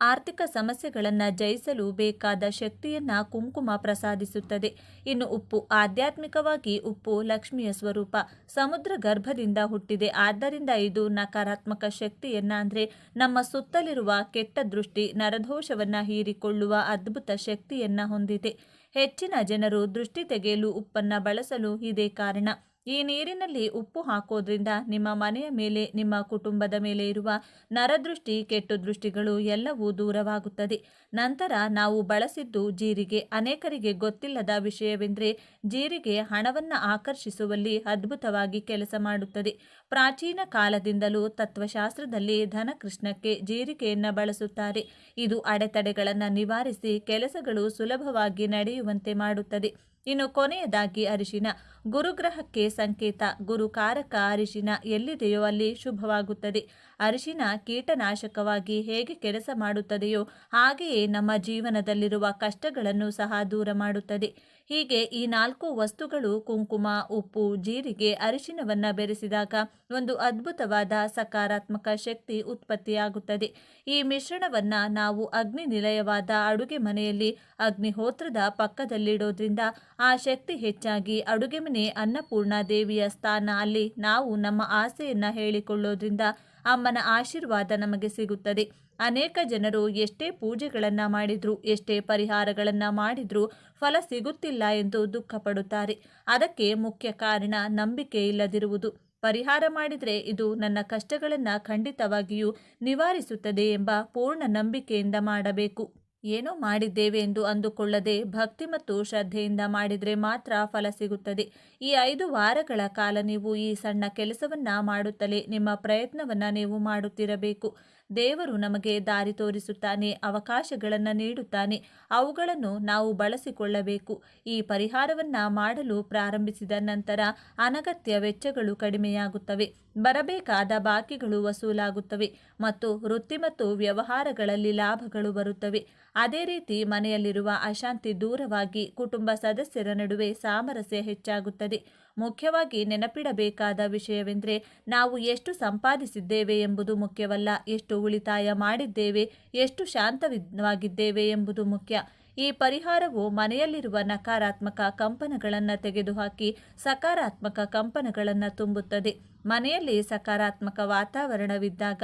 ಆರ್ಥಿಕ ಸಮಸ್ಯೆಗಳನ್ನು ಜಯಿಸಲು ಬೇಕಾದ ಶಕ್ತಿಯನ್ನು ಕುಂಕುಮ ಪ್ರಸಾದಿಸುತ್ತದೆ. ಇನ್ನು ಉಪ್ಪು, ಆಧ್ಯಾತ್ಮಿಕವಾಗಿ ಉಪ್ಪು ಲಕ್ಷ್ಮಿಯ ಸ್ವರೂಪ. ಸಮುದ್ರ ಗರ್ಭದಿಂದ ಹುಟ್ಟಿದೆ. ಆದ್ದರಿಂದ ಇದು ನಕಾರಾತ್ಮಕ ಶಕ್ತಿಯನ್ನು ಅಂದರೆ ನಮ್ಮ ಸುತ್ತಲಿರುವ ಕೆಟ್ಟ ದೃಷ್ಟಿ, ನರದೋಷವನ್ನು ಹೀರಿಕೊಳ್ಳುವ ಅದ್ಭುತ ಶಕ್ತಿಯನ್ನು ಹೊಂದಿದೆ. ಹೆಚ್ಚಿನ ಜನರು ದೃಷ್ಟಿ ತೆಗೆಯಲು ಉಪ್ಪನ್ನು ಬಳಸಲು ಇದೇ ಕಾರಣ. ಈ ನೀರಿನಲ್ಲಿ ಉಪ್ಪು ಹಾಕೋದ್ರಿಂದ ನಿಮ್ಮ ಮನೆಯ ಮೇಲೆ, ನಿಮ್ಮ ಕುಟುಂಬದ ಮೇಲೆ ಇರುವ ನರದೃಷ್ಟಿ, ಕೆಟ್ಟು ದೃಷ್ಟಿಗಳು ಎಲ್ಲವೂ ದೂರವಾಗುತ್ತದೆ. ನಂತರ ನಾವು ಬಳಸಿದ್ದು ಜೀರಿಗೆ. ಅನೇಕರಿಗೆ ಗೊತ್ತಿಲ್ಲದ ವಿಷಯವೆಂದರೆ ಜೀರಿಗೆ ಹಣವನ್ನು ಆಕರ್ಷಿಸುವಲ್ಲಿ ಅದ್ಭುತವಾಗಿ ಕೆಲಸ ಮಾಡುತ್ತದೆ. ಪ್ರಾಚೀನ ಕಾಲದಿಂದಲೂ ತತ್ವಶಾಸ್ತ್ರದಲ್ಲಿ ಧನಕೃಷ್ಣಕ್ಕೆ ಜೀರಿಗೆಯನ್ನು ಬಳಸುತ್ತಾರೆ. ಇದು ಅಡೆತಡೆಗಳನ್ನು ನಿವಾರಿಸಿ ಕೆಲಸಗಳು ಸುಲಭವಾಗಿ ನಡೆಯುವಂತೆ ಮಾಡುತ್ತದೆ. ಇನ್ನು ಕೊನೆಯದಾಗಿ ಅರಿಶಿನ. ಗುರುಗ್ರಹಕ್ಕೆ ಸಂಕೇತ. ಗುರುಕಾರಕ ಅರಿಶಿನ ಎಲ್ಲಿದೆಯೋ ಅಲ್ಲಿ ಶುಭವಾಗುತ್ತದೆ. ಅರಿಶಿನ ಕೀಟನಾಶಕವಾಗಿ ಹೇಗೆ ಕೆಲಸ ಮಾಡುತ್ತದೆಯೋ ಹಾಗೆಯೇ ನಮ್ಮ ಜೀವನದಲ್ಲಿರುವ ಕಷ್ಟಗಳನ್ನು ಸಹ ದೂರ ಮಾಡುತ್ತದೆ. ಹೀಗೆ ಈ 4 ವಸ್ತುಗಳು ಕುಂಕುಮ, ಉಪ್ಪು, ಜೀರಿಗೆ, ಅರಿಶಿನವನ್ನು ಬೆರೆಸಿದಾಗ ಒಂದು ಅದ್ಭುತವಾದ ಸಕಾರಾತ್ಮಕ ಶಕ್ತಿ ಉತ್ಪತ್ತಿಯಾಗುತ್ತದೆ. ಈ ಮಿಶ್ರಣವನ್ನು ನಾವು ಅಗ್ನಿ ನಿಲಯವಾದ ಅಡುಗೆ ಮನೆಯಲ್ಲಿ ಅಗ್ನಿಹೋತ್ರದ ಪಕ್ಕದಲ್ಲಿಡೋದ್ರಿಂದ ಆ ಶಕ್ತಿ ಹೆಚ್ಚಾಗಿ ಅಡುಗೆ ಮನೆ ಅನ್ನಪೂರ್ಣ ದೇವಿಯ ಸ್ಥಾನ. ಅಲ್ಲಿ ನಾವು ನಮ್ಮ ಆಸೆಯನ್ನು ಹೇಳಿಕೊಳ್ಳೋದ್ರಿಂದ ಅಮ್ಮನ ಆಶೀರ್ವಾದ ನಮಗೆ ಸಿಗುತ್ತದೆ. ಅನೇಕ ಜನರು ಎಷ್ಟೇ ಪೂಜೆಗಳನ್ನು ಮಾಡಿದರೂ, ಎಷ್ಟೇ ಪರಿಹಾರಗಳನ್ನು ಮಾಡಿದರೂ ಫಲ ಸಿಗುತ್ತಿಲ್ಲ ಎಂದು ದುಃಖಪಡುತ್ತಾರೆ. ಅದಕ್ಕೆ ಮುಖ್ಯ ಕಾರಣ ನಂಬಿಕೆ ಇಲ್ಲದಿರುವುದು. ಪರಿಹಾರ ಮಾಡಿದರೆ ಇದು ನನ್ನ ಕಷ್ಟಗಳನ್ನು ಖಂಡಿತವಾಗಿಯೂ ನಿವಾರಿಸುತ್ತದೆ ಎಂಬ ಪೂರ್ಣ ನಂಬಿಕೆಯಿಂದ ಮಾಡಬೇಕು. ಏನೋ ಮಾಡಿದ್ದೇವೆ ಎಂದು ಅಂದುಕೊಳ್ಳದೆ ಭಕ್ತಿ ಮತ್ತು ಶ್ರದ್ಧೆಯಿಂದ ಮಾಡಿದರೆ ಮಾತ್ರ ಫಲ ಸಿಗುತ್ತದೆ. ಈ 5 ವಾರಗಳ ಕಾಲ ನೀವು ಈ ಸಣ್ಣ ಕೆಲಸವನ್ನು ಮಾಡುತ್ತಲೇ ನಿಮ್ಮ ಪ್ರಯತ್ನವನ್ನು ನೀವು ಮಾಡುತ್ತಿರಬೇಕು. ದೇವರು ನಮಗೆ ದಾರಿ ತೋರಿಸುತ್ತಾನೆ, ಅವಕಾಶಗಳನ್ನು ನೀಡುತ್ತಾನೆ. ಅವುಗಳನ್ನು ನಾವು ಬಳಸಿಕೊಳ್ಳಬೇಕು. ಈ ಪರಿಹಾರವನ್ನು ಮಾಡಲು ಪ್ರಾರಂಭಿಸಿದ ನಂತರ ಅನಗತ್ಯ ವೆಚ್ಚಗಳು ಕಡಿಮೆಯಾಗುತ್ತವೆ, ಬರಬೇಕಾದ ಬಾಕಿಗಳು ವಸೂಲಾಗುತ್ತವೆ ಮತ್ತು ವೃತ್ತಿ ಮತ್ತು ವ್ಯವಹಾರಗಳಲ್ಲಿ ಲಾಭಗಳು ಬರುತ್ತವೆ. ಅದೇ ರೀತಿ ಮನೆಯಲ್ಲಿರುವ ಅಶಾಂತಿ ದೂರವಾಗಿ ಕುಟುಂಬ ಸದಸ್ಯರ ನಡುವೆ ಸಾಮರಸ್ಯ ಹೆಚ್ಚಾಗುತ್ತದೆ. ಮುಖ್ಯವಾಗಿ ನೆನಪಿಡಬೇಕಾದ ವಿಷಯವೆಂದರೆ ನಾವು ಎಷ್ಟು ಸಂಪಾದಿಸಿದ್ದೇವೆ ಎಂಬುದು ಮುಖ್ಯವಲ್ಲ, ಎಷ್ಟು ಉಳಿತಾಯ ಮಾಡಿದ್ದೇವೆ, ಎಷ್ಟು ಶಾಂತವಾಗಿದ್ದೇವೆ ಎಂಬುದು ಮುಖ್ಯ. ಈ ಪರಿಹಾರವು ಮನೆಯಲ್ಲಿರುವ ನಕಾರಾತ್ಮಕ ಕಂಪನಗಳನ್ನು ತೆಗೆದುಹಾಕಿ ಸಕಾರಾತ್ಮಕ ಕಂಪನಗಳನ್ನು ತುಂಬುತ್ತದೆ. ಮನೆಯಲ್ಲಿ ಸಕಾರಾತ್ಮಕ ವಾತಾವರಣವಿದ್ದಾಗ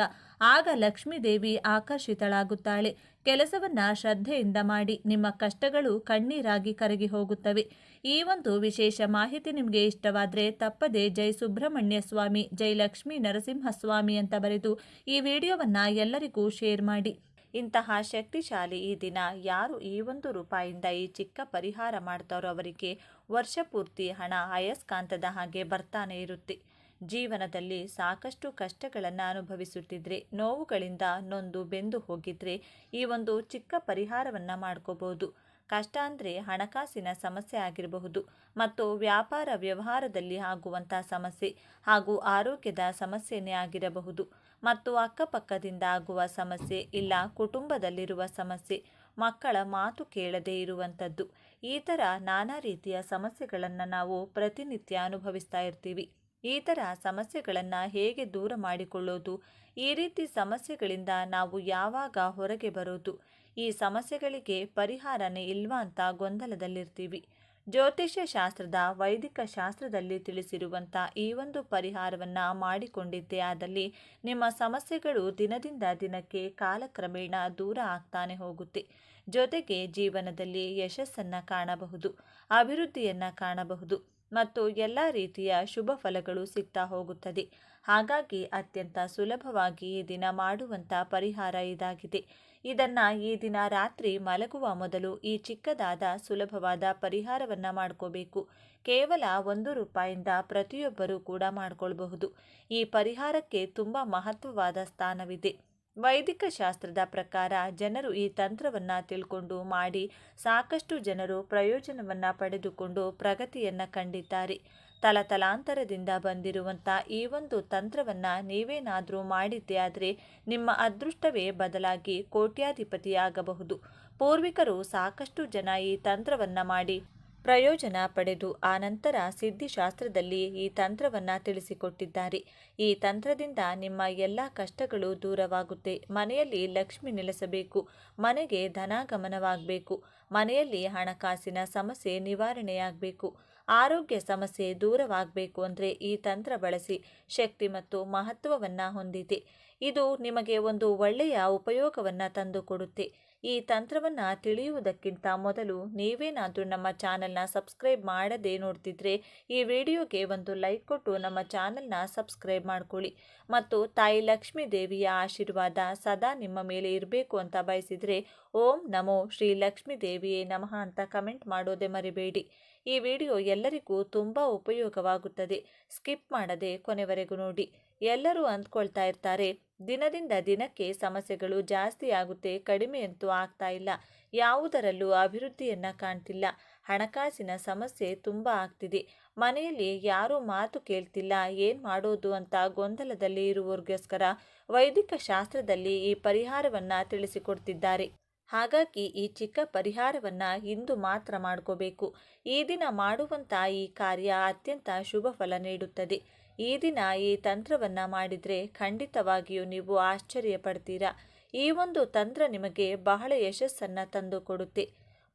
ಆಗ ಲಕ್ಷ್ಮೀದೇವಿ ಆಕರ್ಷಿತಳಾಗುತ್ತಾಳೆ. ಕೆಲಸವನ್ನ ಶ್ರದ್ಧೆಯಿಂದ ಮಾಡಿ ನಿಮ್ಮ ಕಷ್ಟಗಳು ಕಣ್ಣೀರಾಗಿ ಕರಗಿ ಹೋಗುತ್ತವೆ. ಈ ಒಂದು ವಿಶೇಷ ಮಾಹಿತಿ ನಿಮಗೆ ಇಷ್ಟವಾದರೆ ತಪ್ಪದೆ ಜೈ ಸುಬ್ರಹ್ಮಣ್ಯ ಸ್ವಾಮಿ, ಜೈ ಲಕ್ಷ್ಮೀ ನರಸಿಂಹಸ್ವಾಮಿ ಅಂತ ಬರೆದು ಈ ವಿಡಿಯೋವನ್ನು ಎಲ್ಲರಿಗೂ ಶೇರ್ ಮಾಡಿ. ಇಂತಹ ಶಕ್ತಿಶಾಲಿ ಈ ದಿನ ಯಾರು ಈ ₹1 ಈ ಚಿಕ್ಕ ಪರಿಹಾರ ಮಾಡ್ತಾರೋ ಅವರಿಗೆ ವರ್ಷ ಪೂರ್ತಿ ಹಣ ಅಯಸ್ಕಾಂತದ ಹಾಗೆ ಬರ್ತಾನೆ ಇರುತ್ತೆ. ಜೀವನದಲ್ಲಿ ಸಾಕಷ್ಟು ಕಷ್ಟಗಳನ್ನು ಅನುಭವಿಸುತ್ತಿದ್ರೆ, ನೋವುಗಳಿಂದ ನೊಂದು ಬೆಂದು ಹೋಗಿದ್ರೆ ಈ ಒಂದು ಚಿಕ್ಕ ಪರಿಹಾರವನ್ನು ಮಾಡ್ಕೋಬಹುದು. ಕಷ್ಟ ಅಂದರೆ ಹಣಕಾಸಿನ ಸಮಸ್ಯೆ ಆಗಿರಬಹುದು, ಮತ್ತು ವ್ಯಾಪಾರ ವ್ಯವಹಾರದಲ್ಲಿ ಆಗುವಂಥ ಸಮಸ್ಯೆ ಹಾಗೂ ಆರೋಗ್ಯದ ಸಮಸ್ಯೆನೇ ಆಗಿರಬಹುದು, ಮತ್ತು ಅಕ್ಕಪಕ್ಕದಿಂದ ಆಗುವ ಸಮಸ್ಯೆ, ಇಲ್ಲ ಕುಟುಂಬದಲ್ಲಿರುವ ಸಮಸ್ಯೆ, ಮಕ್ಕಳ ಮಾತು ಕೇಳದೇ ಇರುವಂಥದ್ದು. ಈ ಥರ ನಾನಾ ರೀತಿಯ ಸಮಸ್ಯೆಗಳನ್ನು ನಾವು ಪ್ರತಿನಿತ್ಯ ಅನುಭವಿಸ್ತಾ ಇರ್ತೀವಿ. ಈ ಥರ ಸಮಸ್ಯೆಗಳನ್ನು ಹೇಗೆ ದೂರ ಮಾಡಿಕೊಳ್ಳೋದು, ಈ ರೀತಿ ಸಮಸ್ಯೆಗಳಿಂದ ನಾವು ಯಾವಾಗ ಹೊರಗೆ ಬರೋದು, ಈ ಸಮಸ್ಯೆಗಳಿಗೆ ಪರಿಹಾರನೇ ಇಲ್ವಾ ಅಂತ ಗೊಂದಲದಲ್ಲಿರ್ತೀವಿ. ಜ್ಯೋತಿಷ್ಯ ಶಾಸ್ತ್ರದ ವೈದಿಕ ಶಾಸ್ತ್ರದಲ್ಲಿ ತಿಳಿಸಿರುವಂಥ ಈ ಒಂದು ಪರಿಹಾರವನ್ನು ಮಾಡಿಕೊಂಡಿದ್ದೇ ಆದಲ್ಲಿ ನಿಮ್ಮ ಸಮಸ್ಯೆಗಳು ದಿನದಿಂದ ದಿನಕ್ಕೆ ಕಾಲಕ್ರಮೇಣ ದೂರ ಆಗ್ತಾನೆ ಹೋಗುತ್ತೆ. ಜೊತೆಗೆ ಜೀವನದಲ್ಲಿ ಯಶಸ್ಸನ್ನು ಕಾಣಬಹುದು, ಅಭಿವೃದ್ಧಿಯನ್ನು ಕಾಣಬಹುದು, ಮತ್ತು ಎಲ್ಲ ರೀತಿಯ ಶುಭ ಫಲಗಳು ಸಿಗ್ತಾ ಹೋಗುತ್ತದೆ. ಹಾಗಾಗಿ ಅತ್ಯಂತ ಸುಲಭವಾಗಿ ಈ ದಿನ ಮಾಡುವಂಥ ಪರಿಹಾರ ಇದಾಗಿದೆ. ಇದನ್ನು ಈ ದಿನ ರಾತ್ರಿ ಮಲಗುವ ಮೊದಲು ಈ ಚಿಕ್ಕದಾದ ಸುಲಭವಾದ ಪರಿಹಾರವನ್ನು ಮಾಡ್ಕೋಬೇಕು. ಕೇವಲ ₹1 ಪ್ರತಿಯೊಬ್ಬರೂ ಕೂಡ ಮಾಡ್ಕೊಳ್ಬಹುದು. ಈ ಪರಿಹಾರಕ್ಕೆ ತುಂಬ ಮಹತ್ವವಾದ ಸ್ಥಾನವಿದೆ. ವೈದಿಕ ಶಾಸ್ತ್ರದ ಪ್ರಕಾರ ಜನರು ಈ ತಂತ್ರವನ್ನು ತಿಳ್ಕೊಂಡು ಮಾಡಿ ಸಾಕಷ್ಟು ಜನರು ಪ್ರಯೋಜನವನ್ನು ಪಡೆದುಕೊಂಡು ಪ್ರಗತಿಯನ್ನು ಕಂಡಿದ್ದಾರೆ. ತಲತಲಾಂತರದಿಂದ ಬಂದಿರುವಂಥ ಈ ಒಂದು ತಂತ್ರವನ್ನು ನೀವೇನಾದರೂ ಮಾಡಿದ್ದೇ ಆದರೆ ನಿಮ್ಮ ಅದೃಷ್ಟವೇ ಬದಲಾಗಿ ಕೋಟ್ಯಾಧಿಪತಿಯಾಗಬಹುದು. ಪೂರ್ವಿಕರು ಸಾಕಷ್ಟು ಜನ ಈ ತಂತ್ರವನ್ನು ಮಾಡಿ ಪ್ರಯೋಜನ ಪಡೆದು ಆನಂತರ ಸಿದ್ಧಿಶಾಸ್ತ್ರದಲ್ಲಿ ಈ ತಂತ್ರವನ್ನು ತಿಳಿಸಿಕೊಟ್ಟಿದ್ದಾರೆ. ಈ ತಂತ್ರದಿಂದ ನಿಮ್ಮ ಎಲ್ಲ ಕಷ್ಟಗಳು ದೂರವಾಗುತ್ತೆ. ಮನೆಯಲ್ಲಿ ಲಕ್ಷ್ಮಿ ನೆಲೆಸಬೇಕು, ಮನೆಗೆ ಧನಾಗಮನವಾಗಬೇಕು, ಮನೆಯಲ್ಲಿ ಹಣಕಾಸಿನ ಸಮಸ್ಯೆ ನಿವಾರಣೆಯಾಗಬೇಕು, ಆರೋಗ್ಯ ಸಮಸ್ಯೆ ದೂರವಾಗಬೇಕು ಅಂದರೆ ಈ ತಂತ್ರ ಬಳಸಿ ಶಕ್ತಿ ಮತ್ತು ಮಹತ್ವವನ್ನು ಹೊಂದಿದೆ. ಇದು ನಿಮಗೆ ಒಂದು ಒಳ್ಳೆಯ ಉಪಯೋಗವನ್ನು ತಂದುಕೊಡುತ್ತೆ. ಈ ತಂತ್ರವನ್ನು ತಿಳಿಯುವುದಕ್ಕಿಂತ ಮೊದಲು ನೀವೇನಾದರೂ ನಮ್ಮ ಚಾನಲ್ನ ಸಬ್ಸ್ಕ್ರೈಬ್ ಮಾಡದೇ ನೋಡ್ತಿದ್ರೆ ಈ ವಿಡಿಯೋಗೆ ಒಂದು ಲೈಕ್ ಕೊಟ್ಟು ನಮ್ಮ ಚಾನಲ್ನ ಸಬ್ಸ್ಕ್ರೈಬ್ ಮಾಡ್ಕೊಳ್ಳಿ. ಮತ್ತು ತಾಯಿ ಲಕ್ಷ್ಮೀ ದೇವಿಯ ಆಶೀರ್ವಾದ ಸದಾ ನಿಮ್ಮ ಮೇಲೆ ಇರಬೇಕು ಅಂತ ಬಯಸಿದರೆ ಓಂ ನಮೋ ಶ್ರೀ ಲಕ್ಷ್ಮೀ ದೇವಿಯೇ ನಮಃ ಅಂತ ಕಮೆಂಟ್ ಮಾಡೋದೇ ಮರಿಬೇಡಿ. ಈ ವಿಡಿಯೋ ಎಲ್ಲರಿಗೂ ತುಂಬ ಉಪಯೋಗವಾಗುತ್ತದೆ. ಸ್ಕಿಪ್ ಮಾಡದೆ ಕೊನೆವರೆಗೂ ನೋಡಿ. ಎಲ್ಲರೂ ಅಂದ್ಕೊಳ್ತಾ ಇರ್ತಾರೆ, ದಿನದಿಂದ ದಿನಕ್ಕೆ ಸಮಸ್ಯೆಗಳು ಜಾಸ್ತಿ ಆಗುತ್ತೆ, ಕಡಿಮೆಯಂತೂ ಆಗ್ತಾ ಇಲ್ಲ, ಯಾವುದರಲ್ಲೂ ಅಭಿವೃದ್ಧಿಯನ್ನು ಕಾಣ್ತಿಲ್ಲ, ಹಣಕಾಸಿನ ಸಮಸ್ಯೆ ತುಂಬ ಆಗ್ತಿದೆ, ಮನೆಯಲ್ಲಿ ಯಾರೂ ಮಾತು ಕೇಳ್ತಿಲ್ಲ, ಏನು ಮಾಡೋದು ಅಂತ ಗೊಂದಲದಲ್ಲಿ ಇರುವವರಿಗೋಸ್ಕರ ವೈದಿಕ ಶಾಸ್ತ್ರದಲ್ಲಿ ಈ ಪರಿಹಾರವನ್ನು ತಿಳಿಸಿಕೊಡ್ತಿದ್ದಾರೆ. ಹಾಗಾಗಿ ಈ ಚಿಕ್ಕ ಪರಿಹಾರವನ್ನು ಇಂದು ಮಾತ್ರ ಮಾಡ್ಕೋಬೇಕು. ಈ ದಿನ ಮಾಡುವಂಥ ಈ ಕಾರ್ಯ ಅತ್ಯಂತ ಶುಭ ಫಲ ನೀಡುತ್ತದೆ. ಈ ದಿನ ಈ ತಂತ್ರವನ್ನು ಮಾಡಿದರೆ ಖಂಡಿತವಾಗಿಯೂ ನೀವು ಆಶ್ಚರ್ಯ ಪಡ್ತೀರಾ. ಈ ಒಂದು ತಂತ್ರ ನಿಮಗೆ ಬಹಳ ಯಶಸ್ಸನ್ನು ತಂದು ಕೊಡುತ್ತೆ.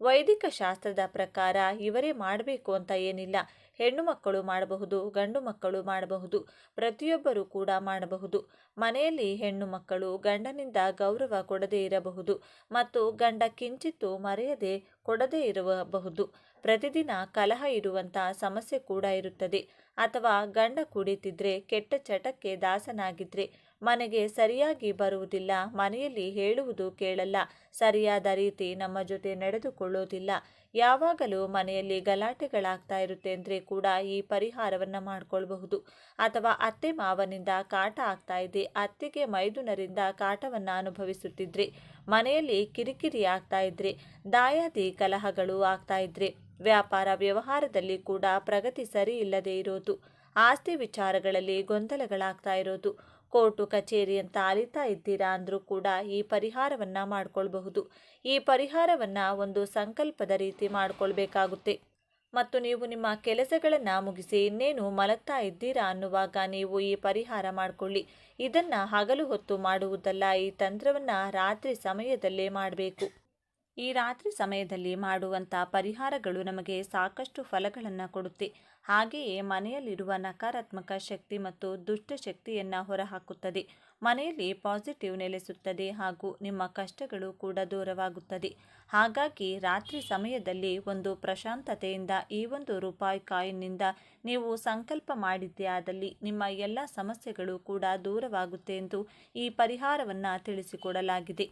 ವೈದಿಕ ಶಾಸ್ತ್ರದ ಪ್ರಕಾರ ಇವರೇ ಮಾಡಬೇಕು ಅಂತ ಏನಿಲ್ಲ. ಹೆಣ್ಣು ಮಕ್ಕಳು ಮಾಡಬಹುದು, ಗಂಡು ಮಕ್ಕಳು ಮಾಡಬಹುದು, ಪ್ರತಿಯೊಬ್ಬರೂ ಕೂಡ ಮಾಡಬಹುದು. ಮನೆಯಲ್ಲಿ ಹೆಣ್ಣು ಮಕ್ಕಳು ಗಂಡನಿಂದ ಗೌರವ ಕೊಡದೇ ಇರಬಹುದು, ಮತ್ತು ಗಂಡ ಕಿಂಚಿತ್ತು ಮರೆಯದೆ ಕೊಡದೇ ಇರಬಹುದು. ಪ್ರತಿದಿನ ಕಲಹ ಇರುವಂಥ ಸಮಸ್ಯೆ ಕೂಡ ಇರುತ್ತದೆ. ಅಥವಾ ಗಂಡ ಕುಡಿತಿದ್ರೆ, ಕೆಟ್ಟ ಚಟಕ್ಕೆ ದಾಸನಾಗಿದ್ರೆ, ಮನೆಗೆ ಸರಿಯಾಗಿ ಬರುವುದಿಲ್ಲ, ಮನೆಯಲ್ಲಿ ಹೇಳುವುದು ಕೇಳಲ್ಲ, ಸರಿಯಾದ ರೀತಿ ನಮ್ಮ ಜೊತೆ ನಡೆದುಕೊಳ್ಳೋದಿಲ್ಲ, ಯಾವಾಗಲೂ ಮನೆಯಲ್ಲಿ ಗಲಾಟೆಗಳಾಗ್ತಾ ಇರುತ್ತೆ ಅಂದರೆ ಕೂಡ ಈ ಪರಿಹಾರವನ್ನು ಮಾಡಿಕೊಳ್ಬಹುದು. ಅಥವಾ ಅತ್ತೆ ಮಾವನಿಂದ ಕಾಟ ಆಗ್ತಾ ಇದೆ, ಅತ್ತೆಗೆ ಮೈದುನರಿಂದ ಕಾಟವನ್ನು ಅನುಭವಿಸುತ್ತಿದ್ರೆ, ಮನೆಯಲ್ಲಿ ಕಿರಿಕಿರಿ ಆಗ್ತಾ ಇದ್ರೆ, ದಾಯಾದಿ ಕಲಹಗಳು ಆಗ್ತಾ ಇದ್ರೆ, ವ್ಯಾಪಾರ ವ್ಯವಹಾರದಲ್ಲಿ ಕೂಡ ಪ್ರಗತಿ ಸರಿ ಇಲ್ಲದೆ ಇರೋದು, ಆಸ್ತಿ ವಿಚಾರಗಳಲ್ಲಿ ಗೊಂದಲಗಳಾಗ್ತಾ ಇರೋದು, ಕೋರ್ಟು ಕಚೇರಿ ಅಂತ ಅಲಿತಾ ಇದ್ದೀರಾ ಅಂದರೂ ಕೂಡ ಈ ಪರಿಹಾರವನ್ನು ಮಾಡಿಕೊಳ್ಬಹುದು. ಈ ಪರಿಹಾರವನ್ನು ಒಂದು ಸಂಕಲ್ಪದ ರೀತಿ ಮಾಡಿಕೊಳ್ಬೇಕಾಗುತ್ತೆ. ಮತ್ತು ನೀವು ನಿಮ್ಮ ಕೆಲಸಗಳನ್ನು ಮುಗಿಸಿ ಇನ್ನೇನು ಮಲಗ್ತಾ ಇದ್ದೀರಾ ಅನ್ನುವಾಗ ನೀವು ಈ ಪರಿಹಾರ ಮಾಡಿಕೊಳ್ಳಿ. ಇದನ್ನು ಹಗಲು ಹೊತ್ತು ಮಾಡುವುದಲ್ಲ, ಈ ತಂತ್ರವನ್ನು ರಾತ್ರಿ ಸಮಯದಲ್ಲೇ ಮಾಡಬೇಕು. ಈ ರಾತ್ರಿ ಸಮಯದಲ್ಲಿ ಮಾಡುವಂಥ ಪರಿಹಾರಗಳು ನಮಗೆ ಸಾಕಷ್ಟು ಫಲಗಳನ್ನು ಕೊಡುತ್ತೆ. ಹಾಗೆಯೇ ಮನೆಯಲ್ಲಿರುವ ನಕಾರಾತ್ಮಕ ಶಕ್ತಿ ಮತ್ತು ದುಷ್ಟ ಶಕ್ತಿಯನ್ನು ಹೊರಹಾಕುತ್ತದೆ. ಮನೆಯಲ್ಲಿ ಪಾಸಿಟಿವ್ ನೆಲೆಸುತ್ತದೆ ಹಾಗೂ ನಿಮ್ಮ ಕಷ್ಟಗಳು ಕೂಡ ದೂರವಾಗುತ್ತದೆ. ಹಾಗಾಗಿ ರಾತ್ರಿ ಸಮಯದಲ್ಲಿ ಒಂದು ಪ್ರಶಾಂತತೆಯಿಂದ ಈ ಒಂದು ರೂಪಾಯಿ ಕಾಯಿನ್ನಿಂದ ನೀವು ಸಂಕಲ್ಪ ಮಾಡಿದ್ದೇ ಆದಲ್ಲಿ ನಿಮ್ಮ ಎಲ್ಲ ಸಮಸ್ಯೆಗಳು ಕೂಡ ದೂರವಾಗುತ್ತೆ ಎಂದು ಈ ಪರಿಹಾರವನ್ನು ತಿಳಿಸಿಕೊಡಲಾಗಿದೆ.